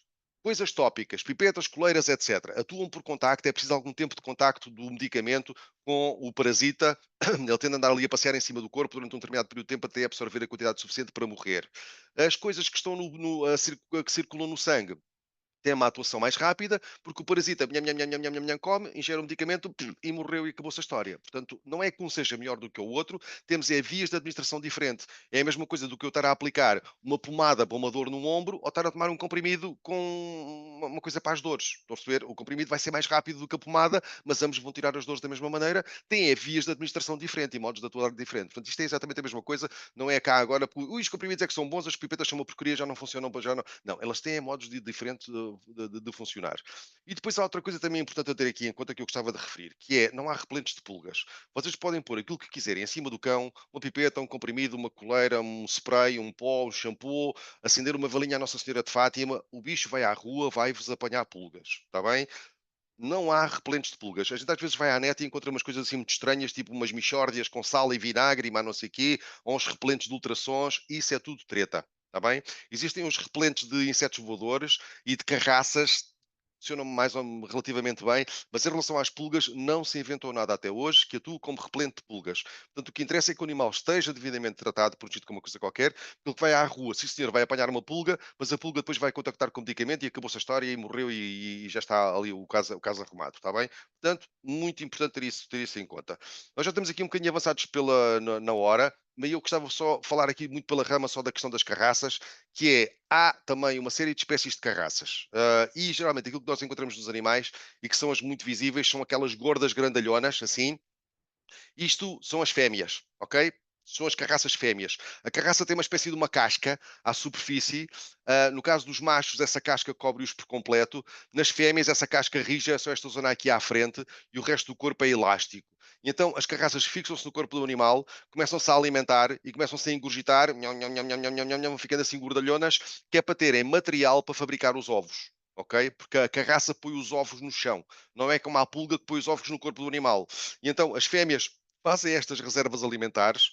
coisas tópicas, pipetas, coleiras, etc. Atuam por contacto, é preciso algum tempo de contacto do medicamento com o parasita. Ele tende a andar ali a passear em cima do corpo durante um determinado período de tempo até absorver a quantidade suficiente para morrer. As coisas que estão que circulam no sangue tem uma atuação mais rápida, porque o parasita come, ingere o medicamento e morreu, e acabou-se a história. Portanto, não é que um seja melhor do que o outro, temos vias de administração diferente. É a mesma coisa do que eu estar a aplicar uma pomada para uma dor no ombro ou estar a tomar um comprimido com uma coisa para as dores. Estou a perceber? O comprimido vai ser mais rápido do que a pomada, mas ambos vão tirar as dores da mesma maneira. Tem vias de administração diferente e modos de atuar diferentes. Portanto, isto é exatamente a mesma coisa. Não é cá agora, porque os comprimidos é que são bons, as pipetas são uma porcaria, já não funcionam, já não. Não, elas têm modos de diferentes de funcionar. E depois há outra coisa também importante a ter aqui em conta que eu gostava de referir, que é, não há repelentes de pulgas. Vocês podem pôr aquilo que quiserem em cima do cão, uma pipeta, um comprimido, uma coleira, um spray, um pó, um shampoo, acender uma velinha à Nossa Senhora de Fátima, o bicho vai à rua, vai-vos apanhar pulgas, está bem? Não há repelentes de pulgas. A gente às vezes vai à net e encontra umas coisas assim muito estranhas, tipo umas mixórdias com sal e vinagre e mais não sei o quê, ou uns repelentes de ultrassons, isso é tudo treta, está bem? Existem uns repelentes de insetos voadores e de carraças, funcionam mais ou relativamente bem, mas em relação às pulgas não se inventou nada até hoje que atue como repelente de pulgas. Portanto, o que interessa é que o animal esteja devidamente tratado, protegido como uma coisa qualquer, ele que vai à rua, sim senhor, vai apanhar uma pulga, mas a pulga depois vai contactar com o medicamento e acabou-se a história e morreu e já está ali o caso arrumado, está bem? Portanto, muito importante ter isso em conta. Nós já estamos aqui um bocadinho avançados na hora, mas eu gostava só de falar aqui muito pela rama só da questão das carraças, que é, há também uma série de espécies de carraças. E geralmente aquilo que nós encontramos nos animais e que são as muito visíveis são aquelas gordas grandalhonas, assim. Isto são as fêmeas, ok? São as carraças fêmeas. A carraça tem uma espécie de uma casca à superfície. No caso dos machos, essa casca cobre-os por completo. Nas fêmeas, essa casca rija, é só esta zona aqui à frente e o resto do corpo é elástico. E então as carraças fixam-se no corpo do animal, começam-se a alimentar e começam-se a engurgitar, ficando assim gordalhonas, que é para terem material para fabricar os ovos. Ok? Porque a carraça põe os ovos no chão. Não é como a pulga que põe os ovos no corpo do animal. E então as fêmeas fazem estas reservas alimentares,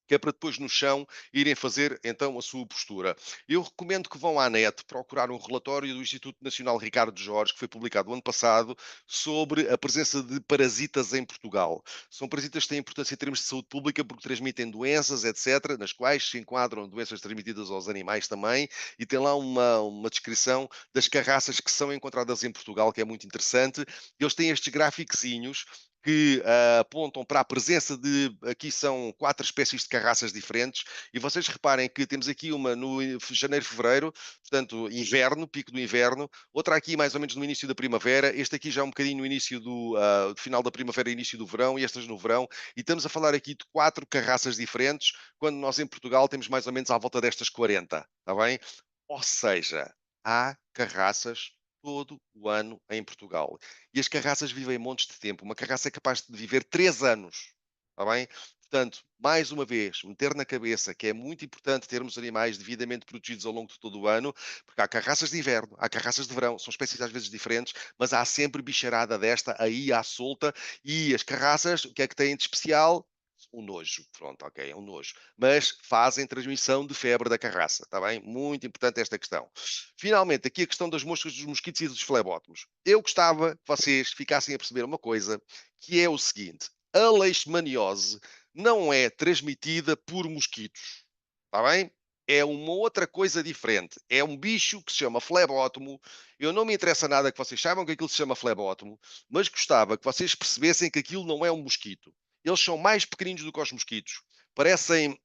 que é para depois no chão irem fazer então a sua postura. Eu recomendo que vão à net procurar um relatório do Instituto Nacional Ricardo Jorge, que foi publicado ano passado, sobre a presença de parasitas em Portugal. São parasitas que têm importância em termos de saúde pública porque transmitem doenças, etc., nas quais se enquadram doenças transmitidas aos animais também, e tem lá uma descrição das carraças que são encontradas em Portugal, que é muito interessante. Eles têm estes grafiquezinhos que apontam para a presença de, aqui são 4 espécies de carraças diferentes, e vocês reparem que temos aqui uma no janeiro, fevereiro, portanto inverno, pico do inverno, outra aqui mais ou menos no início da primavera, este aqui já um bocadinho no início do final da primavera e início do verão, e estas no verão, e estamos a falar aqui de 4 carraças diferentes, quando nós em Portugal temos mais ou menos à volta destas 40, está bem? Ou seja, há carraças todo o ano em Portugal. E as carraças vivem montes de tempo. Uma carraça é capaz de viver 3 anos. Está bem? Portanto, mais uma vez, meter na cabeça que é muito importante termos animais devidamente protegidos ao longo de todo o ano, porque há carraças de inverno, há carraças de verão, são espécies às vezes diferentes, mas há sempre bicharada desta aí à solta, e as carraças, o que é que têm de especial? Um nojo, pronto, ok, é um nojo. Mas fazem transmissão de febre da carraça, está bem? Muito importante esta questão. Finalmente, aqui a questão das moscas, dos mosquitos e dos flebótomos. Eu gostava que vocês ficassem a perceber uma coisa, que é o seguinte: a leishmaniose não é transmitida por mosquitos, está bem? É uma outra coisa diferente. É um bicho que se chama flebótomo. Eu não me interessa nada que vocês saibam que aquilo se chama flebótomo, mas gostava que vocês percebessem que aquilo não é um mosquito. Eles são mais pequeninos do que os mosquitos. Parecem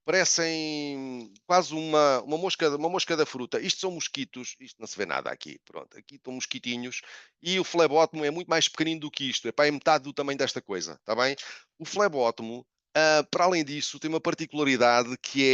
parecem quase uma mosca da fruta. Isto são mosquitos, isto não se vê nada aqui, pronto, aqui estão mosquitinhos, e o flebótomo é muito mais pequenino do que isto, é para aí metade do tamanho desta coisa, está bem? O flebótomo, para além disso, tem uma particularidade que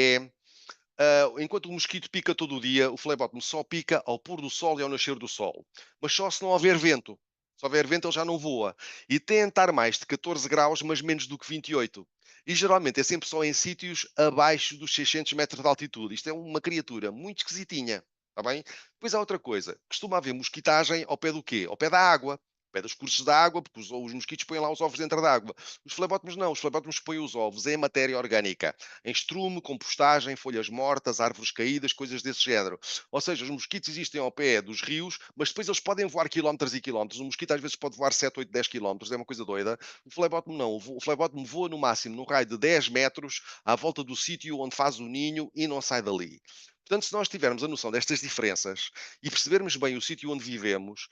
é, enquanto o mosquito pica todo o dia, o flebótomo só pica ao pôr do sol e ao nascer do sol, mas só se não houver vento. Se houver vento, ele já não voa. E tem a estar mais de 14 graus, mas menos do que 28. E geralmente é sempre só em sítios abaixo dos 600 metros de altitude. Isto é uma criatura muito esquisitinha. Está bem? Depois há outra coisa. Costuma haver mosquitagem ao pé do quê? Ao pé da água. Ao pé dos cursos da água, porque os mosquitos põem lá os ovos dentro da água. Os flebótomos não. Os flebótomos põem os ovos em matéria orgânica. Em estrume, compostagem, folhas mortas, árvores caídas, coisas desse género. Ou seja, os mosquitos existem ao pé dos rios, mas depois eles podem voar quilómetros e quilómetros. O mosquito às vezes pode voar 7, 8, 10 quilómetros. É uma coisa doida. O flebótomo não. O flebótomo voa no máximo, num raio de 10 metros, à volta do sítio onde faz o ninho e não sai dali. Portanto, se nós tivermos a noção destas diferenças e percebermos bem o sítio onde vivemos,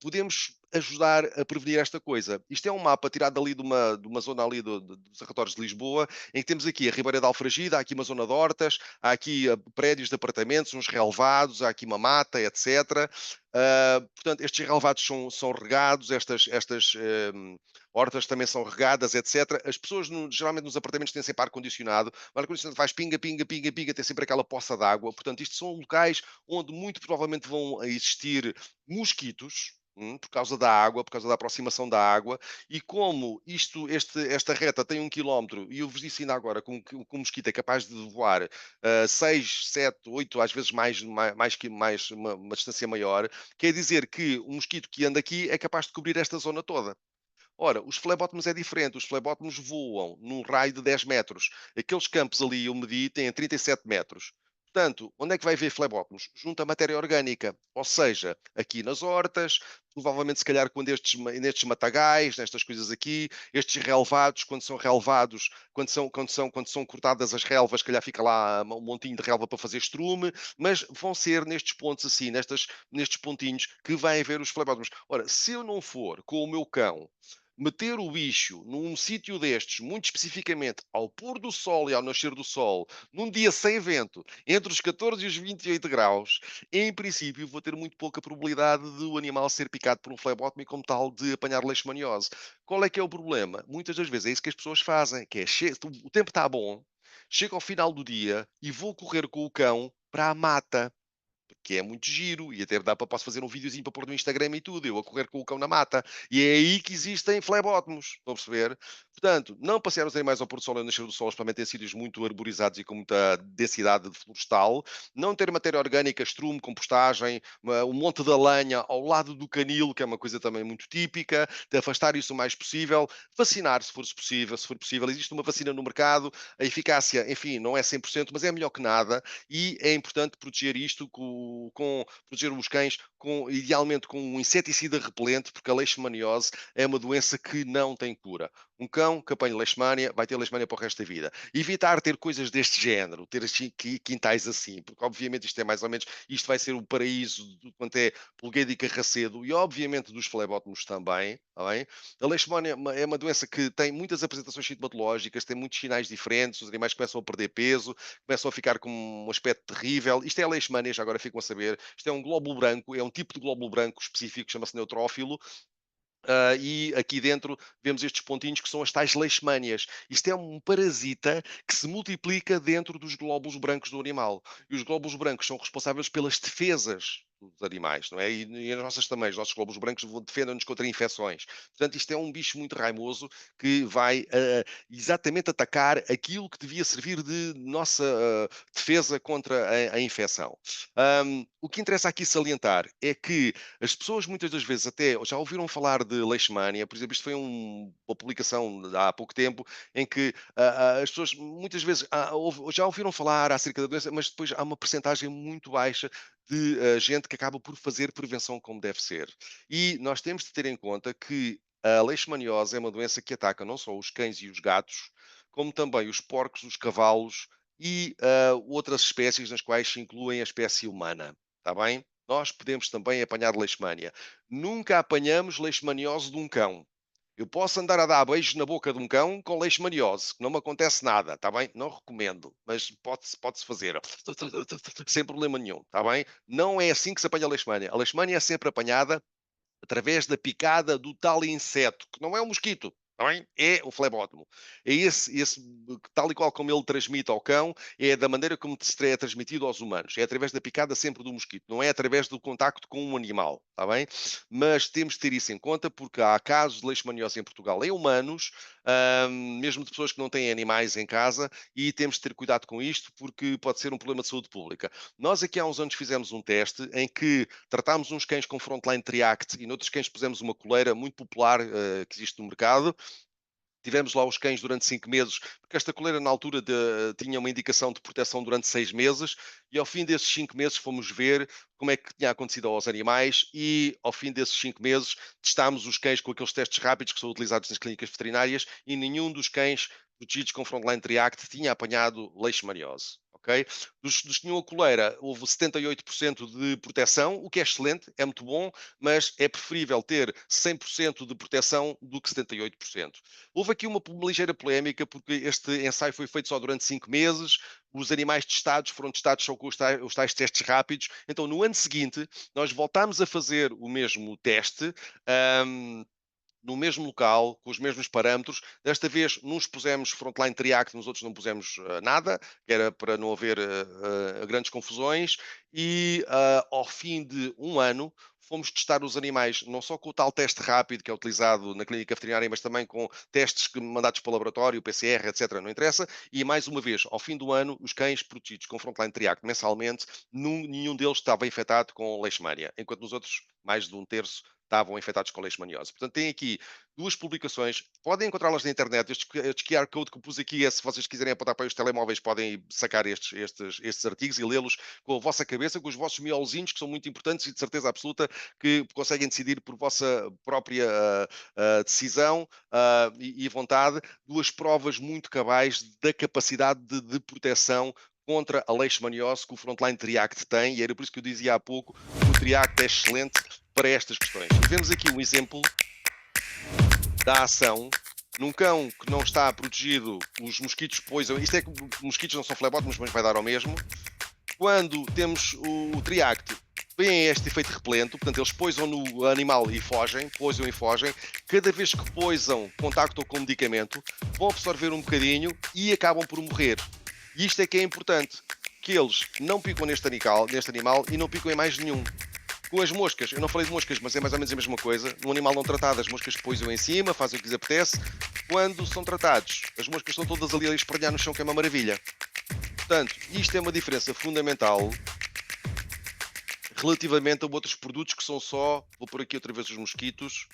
podemos ajudar a prevenir esta coisa. Isto é um mapa tirado ali de uma zona ali dos arredores de Lisboa, em que temos aqui a Ribeira de Alfragide, há aqui uma zona de hortas, há aqui prédios de apartamentos, uns relevados, há aqui uma mata, etc. Portanto, estes relevados são regados, estas hortas também são regadas, etc. As pessoas, geralmente nos apartamentos, têm sempre ar-condicionado. O ar-condicionado faz pinga, pinga, pinga, pinga, tem sempre aquela poça de água. Portanto, isto são locais onde muito provavelmente vão existir mosquitos, por causa da água, por causa da aproximação da água, e como esta reta tem 1 km, e eu vos disse ainda agora que o mosquito é capaz de voar 6, 7, 8, às vezes mais uma distância maior, quer dizer que o mosquito que anda aqui é capaz de cobrir esta zona toda. Ora, os flebótomos é diferente, os flebótomos voam num raio de 10 metros. Aqueles campos ali eu medi têm 37 metros. Portanto, onde é que vai haver flebótomos? Junto à matéria orgânica, ou seja, aqui nas hortas, provavelmente se calhar quando nestes matagais, nestas coisas aqui, estes relevados, quando são relevados, quando são cortadas as relvas, se calhar fica lá um montinho de relva para fazer estrume, mas vão ser nestes pontos assim, nestes pontinhos, que vai haver os flebótomos. Ora, se eu não for com o meu cão meter o bicho num sítio destes, muito especificamente ao pôr do sol e ao nascer do sol, num dia sem vento, entre os 14 e os 28 graus, em princípio vou ter muito pouca probabilidade de o animal ser picado por um flebótomo e, como tal, de apanhar leishmaniose. Qual é que é o problema? Muitas das vezes é isso que as pessoas fazem, que é, o tempo está bom, chega ao final do dia e vou correr com o cão para a mata, que é muito giro, e até posso fazer um videozinho para pôr no Instagram e tudo, eu a correr com o cão na mata. E é aí que existem flebótomos, estão a perceber? Portanto, não passear os animais ao pôr do sol e ao nascer do sol, especialmente em sítios muito arborizados e com muita densidade florestal, não ter matéria orgânica, estrume, compostagem, um monte de lenha ao lado do canil, que é uma coisa também muito típica, de afastar isso o mais possível, vacinar se for possível, existe uma vacina no mercado, a eficácia, enfim, não é 100%, mas é melhor que nada, e é importante proteger isto proteger os cães idealmente com um inseticida repelente, porque a leishmaniose é uma doença que não tem cura. Um cão que apanha leishmania vai ter leishmania para o resto da vida. Evitar ter coisas deste género, ter quintais assim, porque obviamente isto é mais ou menos, isto vai ser o paraíso do quanto é pulguedo e carracedo, e obviamente dos flebótomos também, está bem? A leishmania é uma doença que tem muitas apresentações sintomatológicas, tem muitos sinais diferentes, os animais começam a perder peso, começam a ficar com um aspecto terrível. Isto é a leishmania, já agora ficam a saber. Isto é um glóbulo branco, é um tipo de glóbulo branco específico, chama-se neutrófilo. E aqui dentro vemos estes pontinhos que são as tais leishmanias. Isto é um parasita que se multiplica dentro dos glóbulos brancos do animal. E os glóbulos brancos são responsáveis pelas defesas dos animais, não é? E as nossas também, os nossos glóbulos brancos defendem-nos contra infecções. Portanto, isto é um bicho muito raimoso que vai exatamente atacar aquilo que devia servir de nossa defesa contra a infecção. O que interessa aqui salientar é que as pessoas muitas das vezes até já ouviram falar de leishmania, por exemplo, isto foi uma publicação há pouco tempo em que as pessoas muitas vezes já ouviram falar acerca da doença, mas depois há uma percentagem muito baixa de gente que acaba por fazer prevenção como deve ser. E nós temos de ter em conta que a leishmaniose é uma doença que ataca não só os cães e os gatos, como também os porcos, os cavalos e outras espécies nas quais se incluem a espécie humana. Está bem? Nós podemos também apanhar leishmania. Nunca apanhamos leishmaniose de um cão. Eu posso andar a dar beijos na boca de um cão com leishmaniose, que não me acontece nada, está bem? Não recomendo, mas pode-se fazer. Sem problema nenhum, está bem? Não é assim que se apanha a leishmania. A leishmania é sempre apanhada através da picada do tal inseto, que não é um mosquito, está bem? É o flebótomo. É tal e qual como ele transmite ao cão, é da maneira como é transmitido aos humanos. É através da picada sempre do mosquito, não é através do contacto com um animal, está bem? Mas temos de ter isso em conta, porque há casos de leishmaniose em Portugal em humanos, mesmo de pessoas que não têm animais em casa, e temos de ter cuidado com isto, porque pode ser um problema de saúde pública. Nós aqui há uns anos fizemos um teste em que tratámos uns cães com Frontline Triact e noutros cães pusemos uma coleira muito popular que existe no mercado. Tivemos lá os cães durante 5 meses, porque esta coleira na altura tinha uma indicação de proteção durante 6 meses, e ao fim desses 5 meses fomos ver como é que tinha acontecido aos animais, e ao fim desses 5 meses testámos os cães com aqueles testes rápidos que são utilizados nas clínicas veterinárias, e nenhum dos cães protegidos com Frontline Triact tinha apanhado leishmaniose. ok? Dos que tinham a coleira, houve 78% de proteção, o que é excelente, é muito bom, mas é preferível ter 100% de proteção do que 78%. Houve aqui uma ligeira polémica, porque este ensaio foi feito só durante 5 meses, os animais testados foram testados só com os tais testes rápidos, então no ano seguinte nós voltámos a fazer o mesmo teste, no mesmo local, com os mesmos parâmetros. Desta vez, nos pusemos Frontline Triact, nos outros não pusemos nada, que era para não haver grandes confusões. E ao fim de um ano, fomos testar os animais, não só com o tal teste rápido que é utilizado na clínica veterinária, mas também com testes mandados para o laboratório, PCR, etc. Não interessa. E mais uma vez, ao fim do ano, os cães protegidos com Frontline Triact mensalmente, nenhum deles estava infectado com leishmania, enquanto nos outros, mais de um terço estavam infectados com leishmaniose. Portanto, tem aqui duas publicações, podem encontrá-las na internet, este QR Code que eu pus aqui, se vocês quiserem apontar para os telemóveis, podem sacar estes artigos e lê-los com a vossa cabeça, com os vossos miolozinhos, que são muito importantes e de certeza absoluta que conseguem decidir por vossa própria decisão e vontade, duas provas muito cabais da capacidade de proteção contra a leishmaniose que o Frontline Triact tem, e era por isso que eu dizia há pouco que o Triact é excelente para estas questões. E vemos aqui um exemplo da ação num cão que não está protegido, os mosquitos poison, isto é que os mosquitos não são flebótomos, mas vai dar ao mesmo. Quando temos o Triact, vem este efeito repelente, portanto eles poisam no animal e fogem, poisam e fogem. Cada vez que poisam, contactam com o medicamento, vão absorver um bocadinho e acabam por morrer. E isto é que é importante, que eles não picam neste animal e não picam em mais nenhum. Com as moscas, eu não falei de moscas, mas é mais ou menos a mesma coisa. Num animal não tratado, as moscas poisam em cima, fazem o que lhes apetece. Quando são tratados, as moscas estão todas ali a espalhar no chão, que é uma maravilha. Portanto, isto é uma diferença fundamental relativamente a outros produtos que são só, vou pôr aqui outra vez os mosquitos.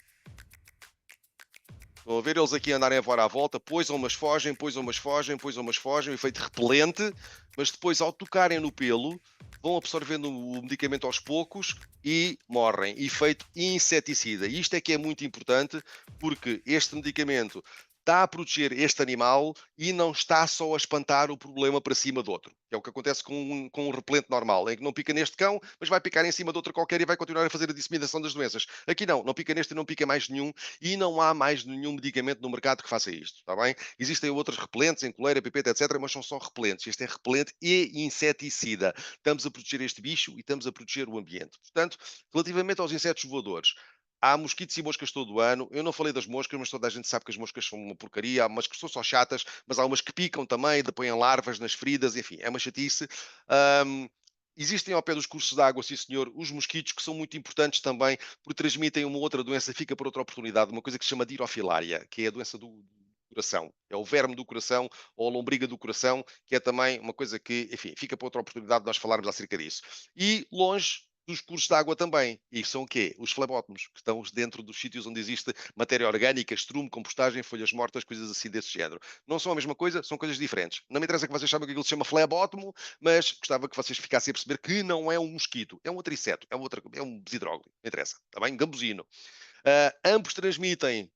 Estão a ver eles aqui andarem agora à volta, poisam umas fogem, o efeito repelente, mas depois ao tocarem no pelo, vão absorvendo o medicamento aos poucos e morrem. Efeito inseticida. E isto é que é muito importante, porque este medicamento está a proteger este animal e não está só a espantar o problema para cima do outro. É o que acontece com um repelente normal, em que não pica neste cão, mas vai picar em cima de outro qualquer e vai continuar a fazer a disseminação das doenças. Aqui não pica neste e não pica mais nenhum, e não há mais nenhum medicamento no mercado que faça isto, está bem? Existem outros repelentes, em coleira, pipeta, etc., mas são só repelentes. Este é repelente e inseticida. Estamos a proteger este bicho e estamos a proteger o ambiente. Portanto, relativamente aos insetos voadores, há mosquitos e moscas todo o ano. Eu não falei das moscas, mas toda a gente sabe que as moscas são uma porcaria. Há umas que são só chatas, mas há umas que picam também, põem larvas nas feridas, enfim, é uma chatice. Existem ao pé dos cursos de água, sim senhor, os mosquitos, que são muito importantes também, porque transmitem uma outra doença, fica para outra oportunidade, uma coisa que se chama dirofilária, que é a doença do coração. É o verme do coração ou a lombriga do coração, que é também uma coisa que, enfim, fica para outra oportunidade de nós falarmos acerca disso. E longe dos cursos de água também. E são o quê? Os flebótomos, que estão dentro dos sítios onde existe matéria orgânica, estrume, compostagem, folhas mortas, coisas assim desse género. Não são a mesma coisa, são coisas diferentes. Não me interessa que vocês saibam que aquilo se chama flebótomo, mas gostava que vocês ficassem a perceber que não é um mosquito, é um outro inseto, é um besidróglio, não interessa, está bem? Gambusino. Ambos transmitem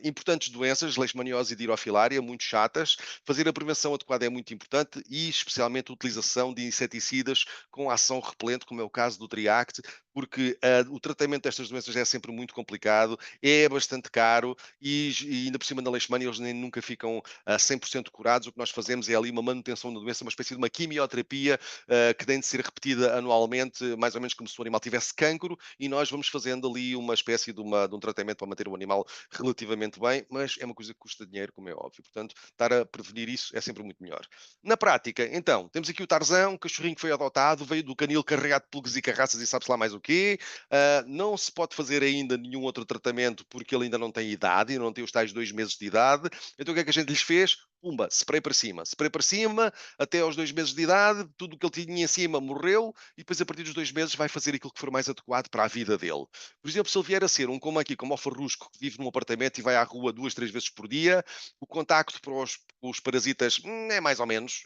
importantes doenças, leishmaniose e dirofilária, muito chatas. Fazer a prevenção adequada é muito importante e especialmente a utilização de inseticidas com ação repelente, como é o caso do Triact, porque o tratamento destas doenças é sempre muito complicado, é bastante caro e ainda por cima da leishmania eles nem nunca ficam 100% curados. O que nós fazemos é ali uma manutenção da doença, uma espécie de uma quimioterapia que tem de ser repetida anualmente, mais ou menos como se o animal tivesse cancro, e nós vamos fazendo ali uma espécie de um tratamento para manter o animal relativamente bem, mas é uma coisa que custa dinheiro, como é óbvio. Portanto, estar a prevenir isso é sempre muito melhor. Na prática, então, temos aqui o Tarzão, um cachorrinho que foi adotado, veio do canil carregado de pulgas e carraças e sabe-se lá mais o quê. Não se pode fazer ainda nenhum outro tratamento porque ele ainda não tem idade, ainda não tem os tais 2 meses de idade. Então o que é que a gente lhes fez? Pumba, spray para cima, até aos 2 meses de idade, tudo o que ele tinha em cima morreu, e depois a partir dos 2 meses vai fazer aquilo que for mais adequado para a vida dele. Por exemplo, se ele vier a ser um como aqui, como o Farrusco, que vive num apartamento e vai à rua 2, 3 vezes por dia, o contacto para os parasitas é mais ou menos,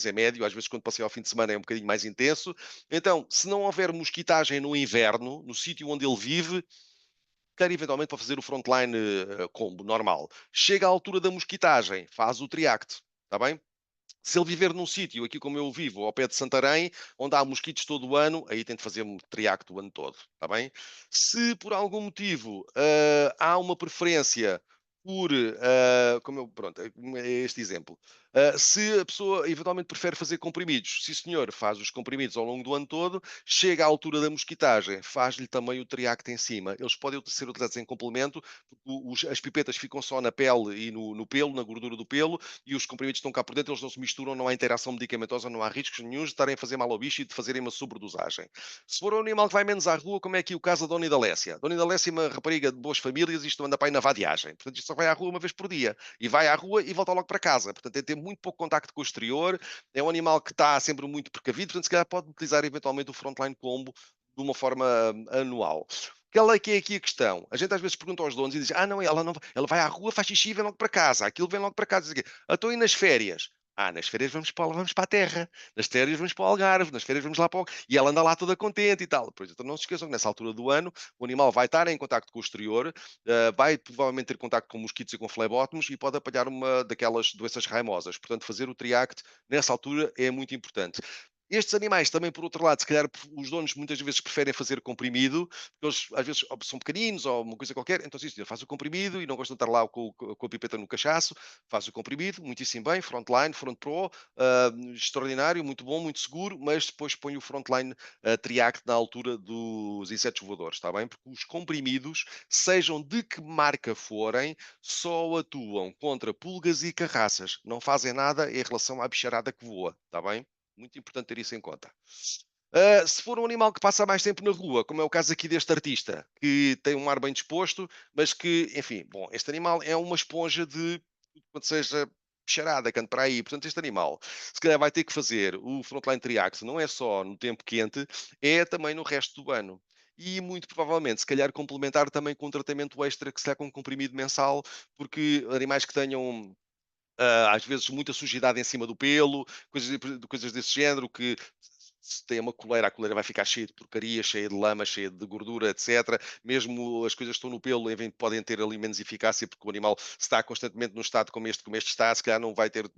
é médio, às vezes quando passei ao fim de semana é um bocadinho mais intenso. Então, se não houver mosquitagem no inverno, no sítio onde ele vive, quer eventualmente para fazer o frontline combo normal. Chega à altura da mosquitagem, faz o Triact, está bem? Se ele viver num sítio, aqui como eu vivo, ao pé de Santarém, onde há mosquitos todo o ano, aí tem de fazer um triacto o ano todo, está bem? Se por algum motivo há uma preferência por, pronto, é este exemplo. Se a pessoa eventualmente prefere fazer comprimidos, sim senhor, faz os comprimidos ao longo do ano todo, chega à altura da mosquitagem, faz-lhe também o triacto em cima. Eles podem ser utilizados em complemento, porque as pipetas ficam só na pele e no pelo, na gordura do pelo, e os comprimidos estão cá por dentro, eles não se misturam, não há interação medicamentosa, não há riscos nenhum de estarem a fazer mal ao bicho e de fazerem uma sobredosagem. Se for um animal que vai menos à rua, como é aqui o caso da Dona Idalécia? Dona Idalécia é uma rapariga de boas famílias e isto anda para aí na vadiagem. Portanto, isto só vai à rua uma vez por dia. E vai à rua e volta logo para casa. Portanto, tem de ter muito pouco contacto com o exterior. É um animal que está sempre muito precavido. Portanto, se calhar pode utilizar eventualmente o Frontline Combo de uma forma anual. Qual é que é aqui a questão? A gente às vezes pergunta aos donos e diz: não, ela vai à rua, faz xixi e vem logo para casa. Aquilo vem logo para casa. Então, e nas férias? Nas férias vamos para a terra. Nas férias vamos para o Algarve. Nas férias vamos lá para o... E ela anda lá toda contente e tal. Pois, então não se esqueçam que nessa altura do ano o animal vai estar em contacto com o exterior, vai provavelmente ter contacto com mosquitos e com flebótomos e pode apanhar uma daquelas doenças raimosas. Portanto, fazer o triacto nessa altura é muito importante. Estes animais também, por outro lado, se calhar os donos muitas vezes preferem fazer comprimido, porque eles às vezes são pequeninos ou uma coisa qualquer, então sim, faz o comprimido e não gostam de estar lá com a pipeta no cachaço, faz o comprimido, muitíssimo bem, Frontline, Front Pro, extraordinário, muito bom, muito seguro, mas depois põe o Frontline Triact na altura dos insetos voadores, está bem? Porque os comprimidos, sejam de que marca forem, só atuam contra pulgas e carraças, não fazem nada em relação à bicharada que voa, está bem? Muito importante ter isso em conta. Se for um animal que passa mais tempo na rua, como é o caso aqui deste artista, que tem um ar bem disposto, mas que, enfim, bom, este animal é uma esponja de tudo quanto seja bicharada, que anda para aí. Portanto, este animal, se calhar vai ter que fazer o Frontline Triax, não é só no tempo quente, é também no resto do ano. E muito provavelmente, se calhar, complementar também com um tratamento extra, que se dá com um comprimido mensal, porque animais que tenham às vezes muita sujidade em cima do pelo, coisas desse género, que se tem uma coleira, a coleira vai ficar cheia de porcaria, cheia de lama, cheia de gordura, etc. Mesmo as coisas que estão no pelo podem ter ali menos eficácia, porque o animal se está constantemente num estado como este está, se calhar não vai ter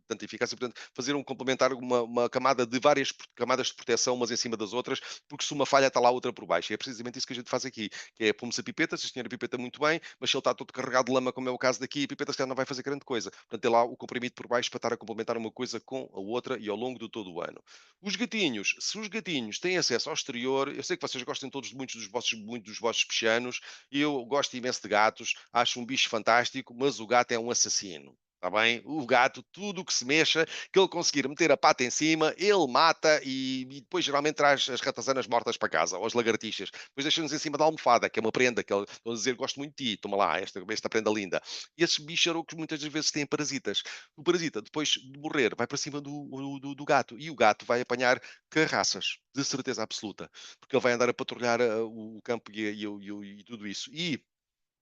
tanta eficácia. Portanto, fazer um complementar, uma camada de várias camadas de proteção, umas em cima das outras, porque se uma falha está lá outra por baixo. E é precisamente isso que a gente faz aqui, que é pomos a pipeta, se a senhora pipeta muito bem, mas se ele está todo carregado de lama, como é o caso daqui, a pipeta se calhar não vai fazer grande coisa. Portanto, tem lá o comprimido por baixo para estar a complementar uma coisa com a outra e ao longo de todo o ano. Os gatinhos, se os gatinhos têm acesso ao exterior, eu sei que vocês gostam todos muito dos vossos pechanos, eu gosto imenso de gatos, acho um bicho fantástico, mas o gato é um assassino. Está bem? O gato, tudo o que se mexa, que ele conseguir meter a pata em cima, ele mata e depois geralmente traz as ratazanas mortas para casa, ou as lagartixas. Depois deixa-nos em cima da almofada, que é uma prenda, que ele estão a dizer gosto muito de ti, toma lá, esta prenda linda. E esses bicharocos muitas das vezes têm parasitas. O parasita, depois de morrer, vai para cima do gato e o gato vai apanhar carraças, de certeza absoluta, porque ele vai andar a patrulhar o campo e tudo isso. E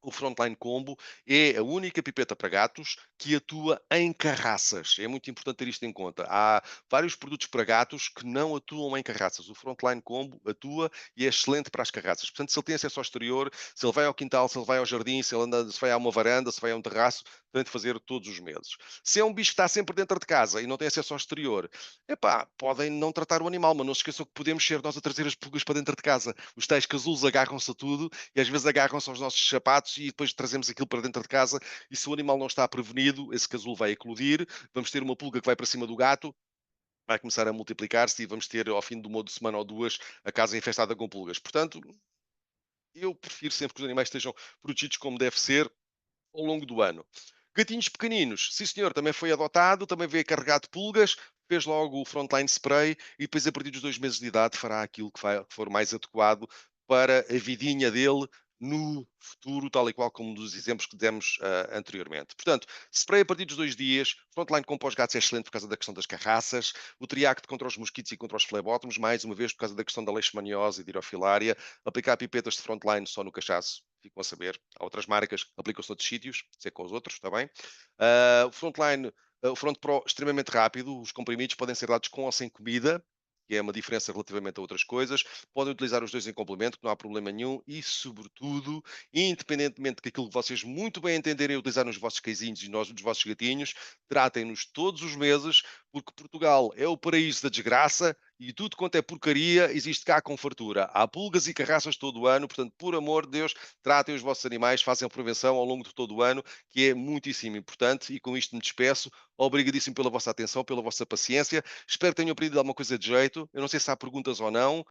o Frontline Combo é a única pipeta para gatos que atua em carraças. É muito importante ter isto em conta. Há vários produtos para gatos que não atuam em carraças. O Frontline Combo atua e é excelente para as carraças. Portanto, se ele tem acesso ao exterior, se ele vai ao quintal, se ele vai ao jardim, se vai a uma varanda, se vai a um terraço, tem de fazer todos os meses. Se é um bicho que está sempre dentro de casa e não tem acesso ao exterior, podem não tratar o animal, mas não se esqueçam que podemos ser nós a trazer as pulgas para dentro de casa. Os tais casulos agarram-se a tudo e às vezes agarram-se aos nossos sapatos e depois trazemos aquilo para dentro de casa e se o animal não está prevenido, esse casulo vai eclodir, vamos ter uma pulga que vai para cima do gato, vai começar a multiplicar-se e vamos ter ao fim de uma semana ou duas a casa infestada com pulgas. Portanto, eu prefiro sempre que os animais estejam protegidos como deve ser ao longo do ano. Gatinhos pequeninos, sim senhor, também foi adotado, também veio carregado de pulgas, fez logo o Frontline Spray e depois a partir dos 2 meses de idade fará aquilo que for mais adequado para a vidinha dele no futuro, tal e qual como dos exemplos que demos anteriormente. Portanto, spray a partir dos 2 dias, Frontline com os gatos é excelente por causa da questão das carraças, o Triact contra os mosquitos e contra os flebótomos, mais uma vez por causa da questão da leishmaniose e de hirofilária, aplicar pipetas de Frontline só no cachaço, ficam a saber. Há outras marcas, aplicam-se noutros sítios, sei com os outros, está bem? O Frontline, o Front Pro, extremamente rápido, os comprimidos podem ser dados com ou sem comida, que é uma diferença relativamente a outras coisas. Podem utilizar os dois em complemento, que não há problema nenhum. E, sobretudo, independentemente de que aquilo que vocês muito bem entenderem utilizar nos vossos cãezinhos e nos vossos gatinhos, tratem-nos todos os meses, porque Portugal é o paraíso da desgraça e tudo quanto é porcaria existe cá com fartura. Há pulgas e carraças todo o ano, portanto, por amor de Deus, tratem os vossos animais, façam prevenção ao longo de todo o ano, que é muitíssimo importante. E com isto me despeço. Obrigadíssimo pela vossa atenção, pela vossa paciência. Espero que tenham aprendido alguma coisa de jeito. Eu não sei se há perguntas ou não.